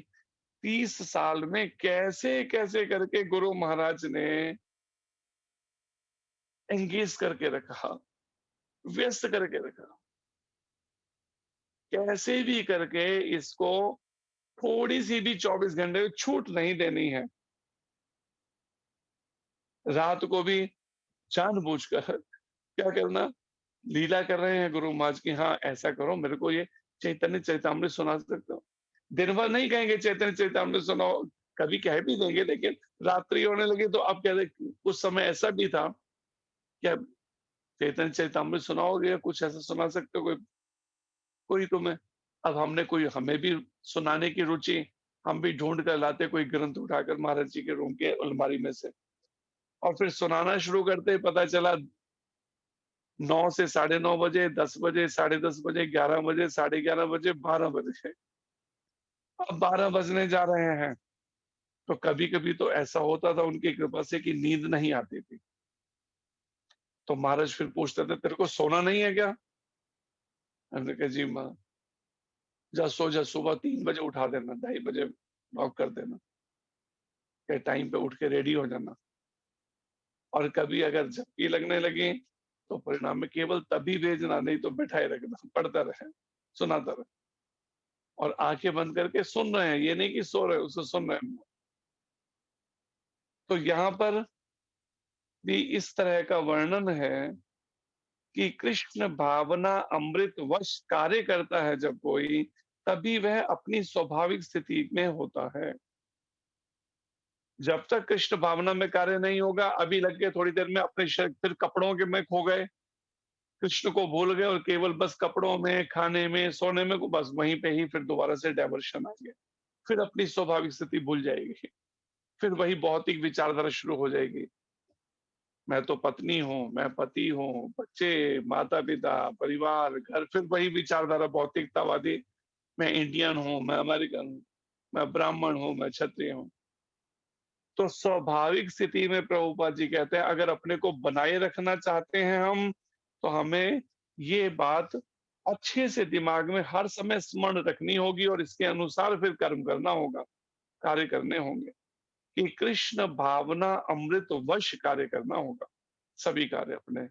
Speaker 1: 30 साल में कैसे कैसे करके गुरु महाराज ने एंगेज करके रखा, व्यस्त करके रखा, कैसे भी करके इसको थोड़ी सी भी 24 घंटे छूट नहीं देनी है। रात को भी जानबूझकर क्या करना, लीला कर रहे हैं गुरु महाराज की, हाँ ऐसा करो मेरे को ये चैतन्य चरितामृत सुना सकते हो। दिन भर नहीं कहेंगे चैतन्य चरितामृत सुनाओ, कभी कह भी देंगे, लेकिन रात्रि होने लगी तो अब कह रहे, कुछ समय ऐसा भी था क्या चैतन्य चरितामृत सुनाओगे, कुछ ऐसा सुना सकते हो कोई कोई तुम्हें। अब हमने कोई, हमें भी सुनाने की रुचि, हम भी ढूंढ कर लाते कोई ग्रंथ उठाकर महाराज जी के रूम के अलमारी में से, और फिर सुनाना शुरू करते, पता चला 9 से 9:30 बजे, 10 बजे, 10:30 बजे, 11 बजे, 11:30 बजे, 12 बजे, अब 12 बजने जा रहे हैं। तो कभी कभी तो ऐसा होता था उनकी कृपा से कि नींद नहीं आती थी, तो महाराज फिर पूछते थे तेरे को सोना नहीं है क्या? हमने कहा जी माँ, जा सो जा, सुबह 3 बजे उठा देना, 2:30 बजे नॉक कर देना, के टाइम पे उठ के रेडी हो जाना। और कभी अगर झपकी लगने लगी तो परिणाम में केवल तभी भेजना, नहीं तो बैठाए रखना, पढ़ता रहे, सुनाता रहे, और आंखें बंद करके सुन रहे हैं, ये नहीं कि सो रहे, उसे सुन रहे हैं। तो यहाँ पर भी इस तरह का वर्णन है कि कृष्ण भावना अमृत वश कार्य करता है जब कोई, तभी वह अपनी स्वाभाविक स्थिति में होता है। जब तक कृष्ण भावना में कार्य नहीं होगा, अभी लग गए थोड़ी देर में अपने फिर कपड़ों के में खो गए, कृष्ण को भूल गए और केवल बस कपड़ों में, खाने में, सोने में, बस वहीं पे ही फिर दोबारा से डाइवर्शन आएंगे, फिर अपनी स्वाभाविक स्थिति भूल जाएगी, फिर वही भौतिक विचारधारा शुरू हो जाएगी। मैं तो पत्नी हूँ, मैं पति हूँ, बच्चे, माता पिता, परिवार, घर, फिर वही विचारधारा भौतिकतावादी। मैं इंडियन हूँ, मैं अमेरिकन हूँ, मैं ब्राह्मण हूँ, मैं क्षत्रिय हूँ। तो स्वाभाविक स्थिति में प्रभुपाद जी कहते हैं, अगर अपने को बनाए रखना चाहते हैं हम, तो हमें ये बात अच्छे से दिमाग में हर समय स्मरण रखनी होगी और इसके अनुसार फिर कर्म करना होगा, कार्य करने होंगे कि कृष्ण भावना अमृत वश कार्य करना होगा, सभी कार्य अपने।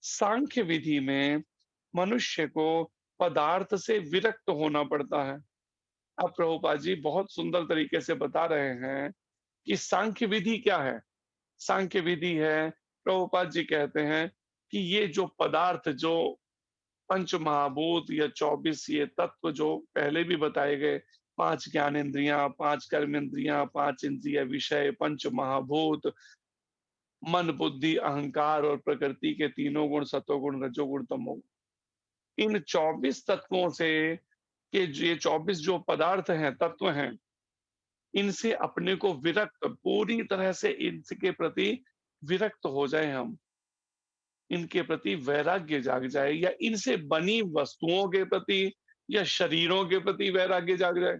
Speaker 1: सांख्य विधि में मनुष्य को पदार्थ से विरक्त होना पड़ता है। अब प्रभुपाद जी बहुत सुंदर तरीके से बता रहे हैं कि सांख्य विधि क्या है। सांख्य विधि है, प्रभुपाद जी कहते हैं कि ये जो पदार्थ, जो पंच महाभूत या 24 ये तत्व जो पहले भी बताए गए, 5 ज्ञानेंद्रियां, 5 कर्मेंद्रियां, 5 इंद्रिय विषय, पंच महाभूत, मन, बुद्धि, अहंकार और प्रकृति के तीनों गुण, सत्वगुण, रजोगुण, तमोगुण, इन 24 तत्वों से के ये 24 जो पदार्थ हैं, तत्व हैं, इनसे अपने को विरक्त, पूरी तरह से इनके प्रति विरक्त हो जाए हम, इनके प्रति वैराग्य जाग जाए, या इनसे बनी वस्तुओं के प्रति या शरीरों के प्रति वैराग्य जाग जाए।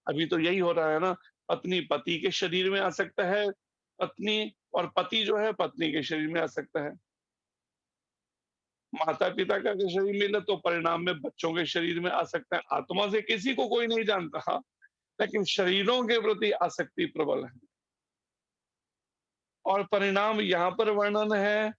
Speaker 1: अभी तो यही हो रहा है ना, पत्नी पति के शरीर में आ सकता है, पत्नी और पति जो है पत्नी के शरीर में आ सकता है, माता पिता का अगर शरीर मिले तो परिणाम में बच्चों के शरीर में आ सकता है। आत्मा से किसी को कोई नहीं जानता, लेकिन शरीरों के प्रति आसक्ति प्रबल है। और परिणाम यहाँ पर वर्णन है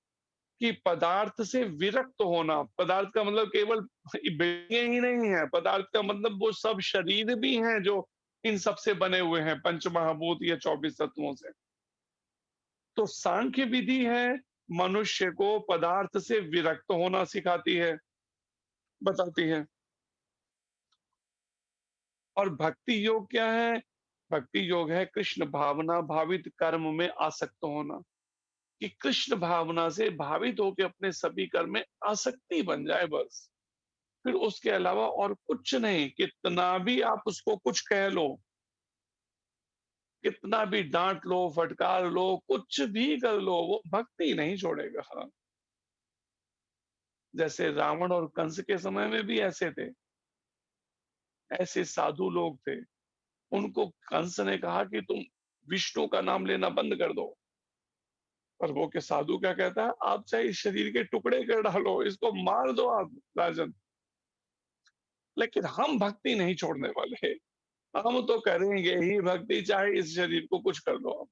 Speaker 1: कि पदार्थ से विरक्त होना। पदार्थ का मतलब केवल बेटियां ही नहीं है, पदार्थ का मतलब वो सब शरीर भी हैं जो इन सब से बने हुए हैं, पंच महाभूत या 24 तत्वों से। तो सांख्य विधि है, मनुष्य को पदार्थ से विरक्त होना सिखाती है, बताती है। और भक्ति योग क्या है? भक्ति योग है कृष्ण भावना भावित कर्म में आसक्त होना, कि कृष्ण भावना से भावित होकर अपने सभी कर्म में आसक्ति बन जाए बस, फिर उसके अलावा और कुछ नहीं। कितना भी आप उसको कुछ कह लो, कितना भी डांट लो, फटकार लो, कुछ भी कर लो, वो भक्ति नहीं छोड़ेगा। जैसे रावण और कंस के समय में भी ऐसे थे, ऐसे साधु लोग थे। उनको कंस ने कहा कि तुम विष्णु का नाम लेना बंद कर दो, पर वो के साधु क्या कहता है, आप चाहे इस शरीर के टुकड़े कर डालो, इसको मार दो आप राजन, लेकिन हम भक्ति नहीं छोड़ने वाले, हम तो करेंगे ही भक्ति, चाहे इस शरीर को कुछ कर दो।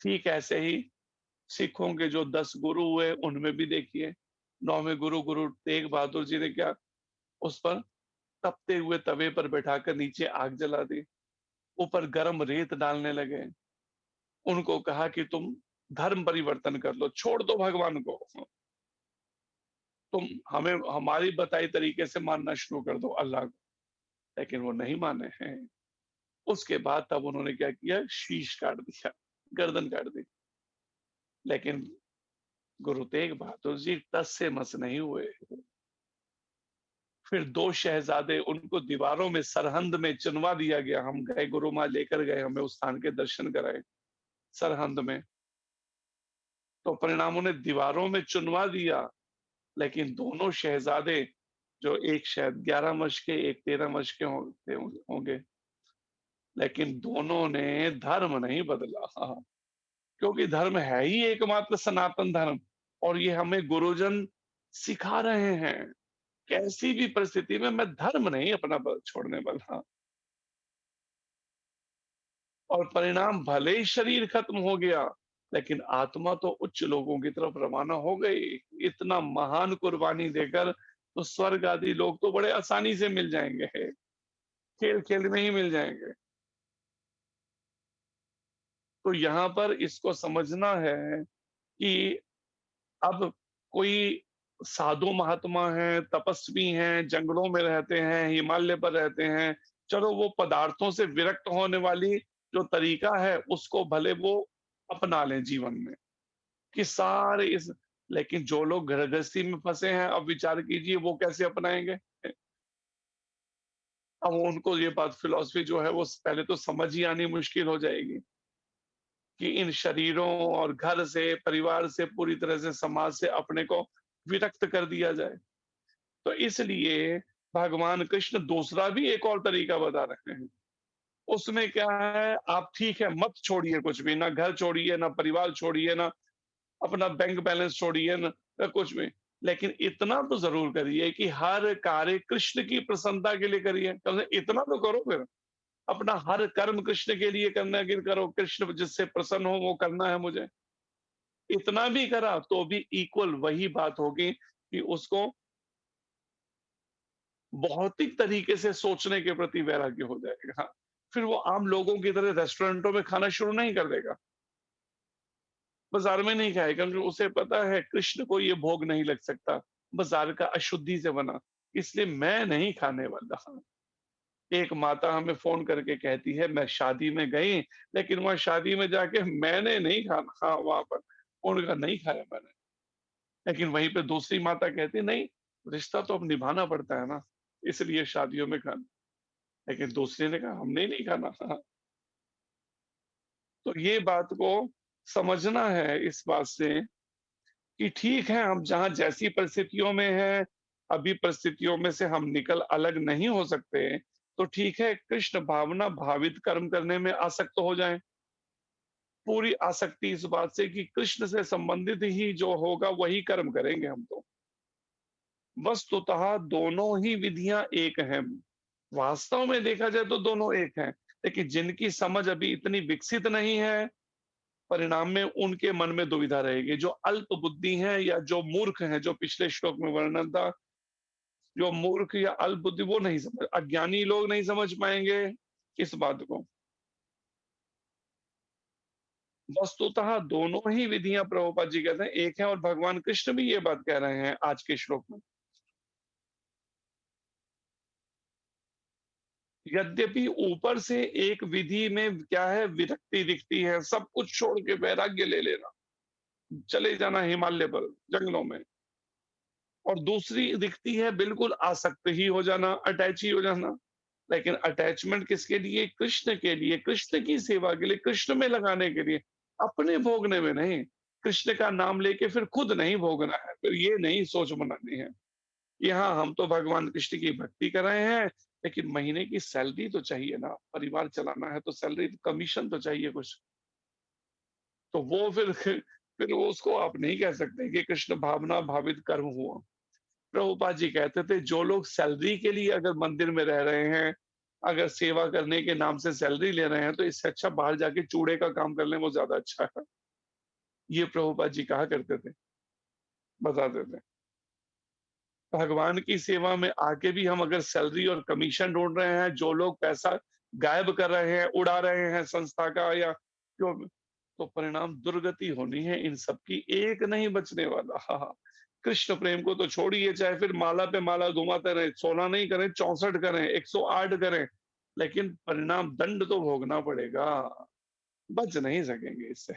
Speaker 1: ठीक ऐसे ही सिखों के जो 10 गुरु हुए, उनमें भी देखिए 9वें गुरु गुरु तेग बहादुर जी ने क्या, उस पर तपते हुए तवे पर बैठाकर नीचे आग जला दी, ऊपर गर्म रेत डालने लगे, उनको कहा कि तुम धर्म परिवर्तन कर लो, छोड़ दो भगवान को, तुम हमें हमारी बताई तरीके से मानना शुरू कर दो अल्लाह को। लेकिन वो नहीं माने हैं। उसके बाद तब उन्होंने क्या किया, शीश काट दिया, गर्दन काट दी। लेकिन गुरु तेग बहादुर जी टस से मस नहीं हुए। फिर 2 शहजादे, उनको दीवारों में सरहंद में चुनवा दिया गया। हम गए, गुरु माँ लेकर गए, हमें उस स्थान के दर्शन कराए सरहंद में। तो परिणाम उन्हें दीवारों में चुनवा दिया, लेकिन दोनों शहजादे, जो एक शायद 11 वर्ष के, एक 13 वर्ष के होंगे, लेकिन दोनों ने धर्म नहीं बदला। हाँ, क्योंकि धर्म है ही एकमात्र सनातन धर्म, और ये हमें गुरुजन सिखा रहे हैं, कैसी भी परिस्थिति में मैं धर्म नहीं अपना छोड़ने वाला। और परिणाम भले ही शरीर खत्म हो गया, लेकिन आत्मा तो उच्च लोगों की तरफ रवाना हो गई। इतना महान कुर्बानी देकर तो स्वर्ग आदि लोग तो बड़े आसानी से मिल जाएंगे, खेल खेल में ही मिल जाएंगे। तो यहाँ पर इसको समझना है कि अब कोई साधु महात्मा हैं, तपस्वी हैं, जंगलों में रहते हैं, हिमालय पर रहते हैं, चलो वो पदार्थों से विरक्त होने वाली जो तरीका है उसको भले वो अपना लें जीवन में, कि सारे इस, लेकिन जो लोग गृहस्थी में फंसे हैं, अब विचार कीजिए वो कैसे अपनाएंगे। अब उनको ये बात फिलॉसफी जो है वो पहले तो समझ ही आनी मुश्किल हो जाएगी कि इन शरीरों और घर से, परिवार से, पूरी तरह से समाज से अपने को विरक्त कर दिया जाए। तो इसलिए भगवान कृष्ण दूसरा भी एक और तरीका बता रहे हैं। उसमें क्या है, आप ठीक है मत छोड़िए कुछ भी, ना घर छोड़िए, ना परिवार छोड़िए, ना अपना बैंक बैलेंस छोड़िए, ना कुछ भी, लेकिन इतना तो जरूर करिए कि हर कार्य कृष्ण की प्रसन्नता के लिए करिए। कम से इतना तो करो, फिर अपना हर कर्म कृष्ण के लिए करना कि करो, कृष्ण जिससे प्रसन्न हो वो करना है मुझे। इतना भी करा तो भी इक्वल वही बात होगी कि उसको भौतिक तरीके से सोचने के प्रति वैराग्य हो जाएगा। हाँ, फिर वो आम लोगों की तरह रेस्टोरेंटों में खाना शुरू नहीं कर देगा, बाजार में नहीं खाएगा, क्योंकि उसे पता है कृष्ण को ये भोग नहीं लग सकता, बाजार का अशुद्धि से बना, इसलिए मैं नहीं खाने वाला। एक माता हमें फोन करके कहती है, मैं शादी में गई, लेकिन वहां शादी में जाके मैंने नहीं खाना, हाँ वहां पर उनका नहीं खाया मैंने। लेकिन वहीं पे दूसरी माता कहती, नहीं रिश्ता तो अब निभाना पड़ता है ना, इसलिए शादियों में खाना। लेकिन दूसरे ने कहा हमने नहीं खाना। हाँ। तो ये बात को समझना है इस बात से कि ठीक है हम जहां जैसी परिस्थितियों में हैं, अभी परिस्थितियों में से हम निकल अलग नहीं हो सकते, तो ठीक है कृष्ण भावना भावित कर्म करने में आसक्त हो जाएं। पूरी आसक्ति इस बात से कि कृष्ण से संबंधित ही जो होगा वही कर्म करेंगे हम तो। वस्तुतः दोनों ही विधियां एक हैं, वास्तव में देखा जाए तो दोनों एक हैं, लेकिन जिनकी समझ अभी इतनी विकसित नहीं है, परिणाम में उनके मन में दुविधा रहेगी। जो अल्प बुद्धि हैं या जो मूर्ख हैं, जो पिछले श्लोक में वर्णन था, जो मूर्ख या अल्प बुद्धि वो नहीं समझ, अज्ञानी लोग नहीं समझ पाएंगे इस बात को। वस्तुतः दोनों ही विधियां प्रभुपाद जी कहते हैं एक है, और भगवान कृष्ण भी ये बात कह रहे हैं आज के श्लोक में। यद्यपि ऊपर से एक विधि में क्या है, विरक्ति दिखती है, सब कुछ छोड़ के वैराग्य ले लेना, चले जाना हिमालय पर जंगलों में, और दूसरी दिखती है बिल्कुल आसक्त ही हो जाना, अटैच ही हो जाना। लेकिन अटैचमेंट किसके लिए? कृष्ण के लिए, कृष्ण की सेवा के लिए, कृष्ण में लगाने के लिए, अपने भोगने में नहीं। कृष्ण का नाम लेके फिर खुद नहीं भोगना है, फिर ये नहीं सोच बनानी है। यहाँ हम तो भगवान कृष्ण की भक्ति कर रहे हैं, लेकिन महीने की सैलरी तो चाहिए ना, परिवार चलाना है तो सैलरी, कमीशन तो चाहिए कुछ। तो वो फिर वो उसको आप नहीं कह सकते कि कृष्ण भावना भावित कर्म हुआ। प्रभुपाद जी कहते थे जो लोग सैलरी के लिए अगर मंदिर में रह रहे हैं, अगर सेवा करने के नाम से सैलरी ले रहे हैं, तो इससे अच्छा बाहर जाके चूड़े का काम कर लें, वो ज्यादा अच्छा है। ये प्रभुपाद जी कहा करते थे, बताते थे। भगवान की सेवा में आके भी हम अगर सैलरी और कमीशन ढूंढ रहे हैं, जो लोग पैसा गायब कर रहे हैं, उड़ा रहे हैं संस्था का या जो, तो परिणाम दुर्गति होनी है इन सबकी, एक नहीं बचने वाला। हाँ, कृष्ण प्रेम को तो छोड़िए, चाहे फिर माला पे माला घुमाते रहे, 16 नहीं करें, 64 करें, 108 करें, लेकिन परिणाम दंड तो भोगना पड़ेगा, बच नहीं सकेंगे इससे।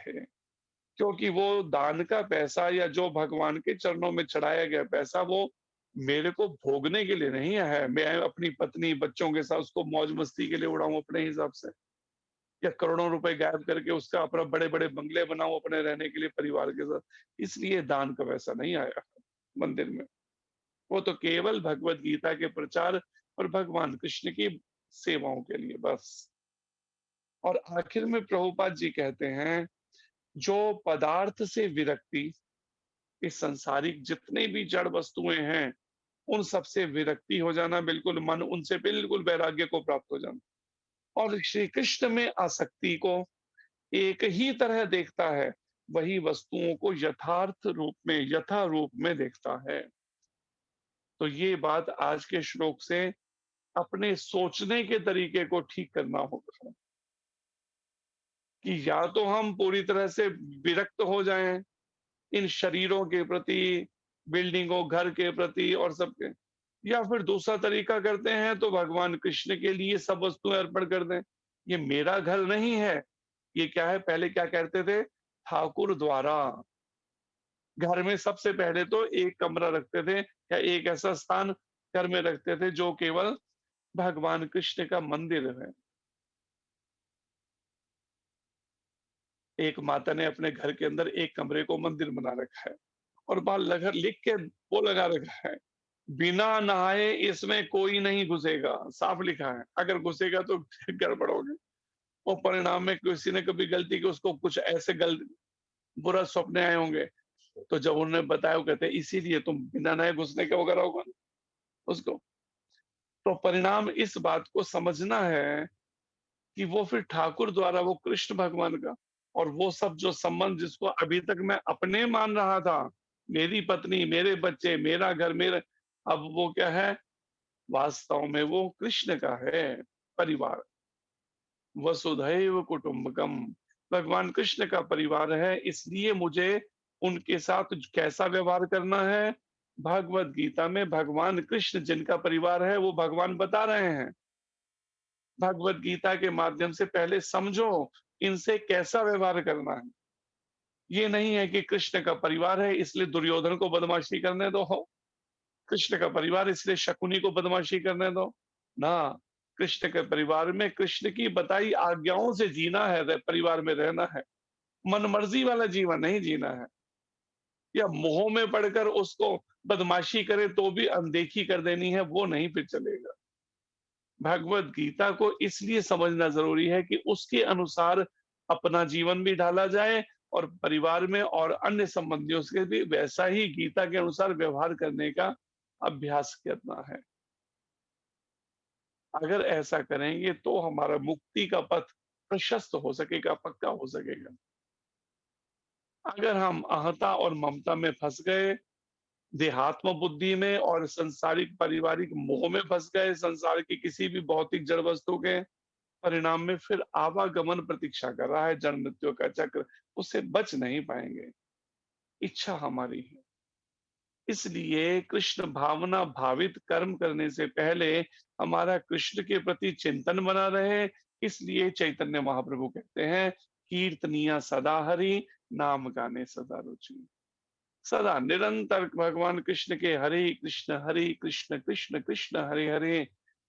Speaker 1: क्योंकि वो दान का पैसा या जो भगवान के चरणों में चढ़ाया गया पैसा, वो मेरे को भोगने के लिए नहीं है, मैं अपनी पत्नी बच्चों के साथ उसको मौज मस्ती के लिए उड़ाऊं अपने हिसाब से, या करोड़ों रुपए गायब करके उसका अपना बड़े बड़े बंगले बनाऊं अपने रहने के लिए परिवार के साथ। इसलिए दान का पैसा नहीं आया मंदिर में, वो तो केवल भगवत गीता के प्रचार और भगवान कृष्ण की सेवाओं के लिए बस। और आखिर में प्रभुपाद जी कहते हैं, जो पदार्थ से विरक्ति, इस संसारिक जितने भी जड़ वस्तुएं हैं उन सब से विरक्ति हो जाना, बिल्कुल मन उनसे बिल्कुल वैराग्य को प्राप्त हो जाना, और श्री कृष्ण में आसक्ति को एक ही तरह देखता है, वही वस्तुओं को यथार्थ रूप में, यथा रूप में देखता है। तो ये बात आज के श्लोक से अपने सोचने के तरीके को ठीक करना होगा कि या तो हम पूरी तरह से विरक्त हो जाएं इन शरीरों के प्रति, बिल्डिंगों, घर के प्रति और सबके, या फिर दूसरा तरीका करते हैं तो भगवान कृष्ण के लिए सब वस्तुएं अर्पण कर दें। ये मेरा घर नहीं है, ये क्या है, पहले क्या कहते थे, ठाकुर द्वारा। घर में सबसे पहले तो एक कमरा रखते थे या एक ऐसा स्थान घर में रखते थे जो केवल भगवान कृष्ण का मंदिर है। एक माता ने अपने घर के अंदर एक कमरे को मंदिर बना रखा है और बाहर लिख के वो लगा रखा है, बिना नहाए इसमें कोई नहीं घुसेगा, साफ लिखा है। अगर घुसेगा तो गड़बड़ होगी और परिणाम में किसी ने कभी गलती की, उसको कुछ ऐसे बुरा सपने आए होंगे। तो जब उन्होंने बताया, वो कहते इसीलिए तुम बिना नहाए घुसने का वगैरह होगा उसको। तो परिणाम इस बात को समझना है कि वो फिर ठाकुर द्वारा, वो कृष्ण भगवान का, और वो सब जो संबंध जिसको अभी तक मैं अपने मान रहा था, मेरी पत्नी, मेरे बच्चे, मेरा घर, मेरा, अब वो क्या है, वास्तव में वो कृष्ण का है परिवार। वसुधैव कुटुंबकम, भगवान कृष्ण का परिवार है। इसलिए मुझे उनके साथ कैसा व्यवहार करना है, भगवत गीता में भगवान कृष्ण जिनका परिवार है वो भगवान बता रहे हैं। भगवत गीता के माध्यम से पहले समझो इनसे कैसा व्यवहार करना है। ये नहीं है कि कृष्ण का परिवार है इसलिए दुर्योधन को बदमाशी करने दो, कृष्ण का परिवार इसलिए शकुनी को बदमाशी करने दो ना। कृष्ण के परिवार में कृष्ण की बताई आज्ञाओं से जीना है, परिवार में रहना है। मनमर्जी वाला जीवन नहीं जीना है, या मोह में पड़कर उसको बदमाशी करे तो भी अनदेखी कर देनी है, वो नहीं फिर चलेगा। भगवत गीता को इसलिए समझना जरूरी है कि उसके अनुसार अपना जीवन भी ढाला जाए और परिवार में और अन्य संबंधियों से भी वैसा ही गीता के अनुसार व्यवहार करने का अभ्यास करना है। अगर ऐसा करेंगे तो हमारा मुक्ति का पथ प्रशस्त हो सकेगा, पक्का हो सकेगा। अगर हम अहंता और ममता में फंस गए, देहात्म बुद्धि में और संसारिक पारिवारिक मोह में फंस गए, संसार की किसी भी भौतिक जड़ वस्तु के, परिणाम में फिर आवागमन प्रतीक्षा कर रहा है, जन्म मृत्यु का चक्र, उससे बच नहीं पाएंगे। इच्छा हमारी है। इसलिए कृष्ण भावना भावित कर्म करने से पहले हमारा कृष्ण के प्रति चिंतन बना रहे। इसलिए चैतन्य महाप्रभु कहते हैं, कीर्तनिया सदा हरि, नाम गाने सदा रुचि। सदा निरंतर भगवान कृष्ण के हरे कृष्ण कृष्ण कृष्ण हरे हरे,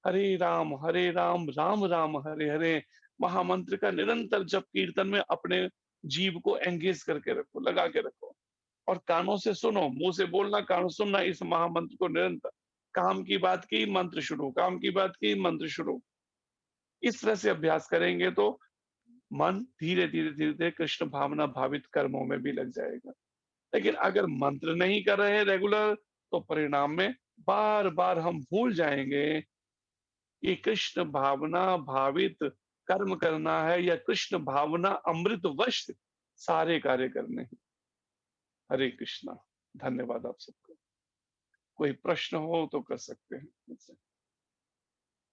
Speaker 1: हरे राम राम राम हरे हरे महामंत्र का निरंतर जप कीर्तन में अपने जीव को एंगेज करके रखो, लगा के रखो। और कानों से सुनो, मुंह से बोलना, कानों से सुनना, इस महामंत्र को निरंतर। काम की बात की मंत्र शुरू, काम की बात की मंत्र शुरू। इस तरह से अभ्यास करेंगे तो मन धीरे धीरे धीरे धीरे कृष्ण भावना भावित कर्मों में भी लग जाएगा। लेकिन अगर मंत्र नहीं कर रहे रेगुलर तो परिणाम में बार बार हम भूल जाएंगे कि कृष्ण भावना भावित कर्म करना है या कृष्ण भावना अमृत वश सारे कार्य करने हैं। हरे कृष्णा। धन्यवाद आप सबको। कोई प्रश्न हो तो कर सकते हैं मुझसे।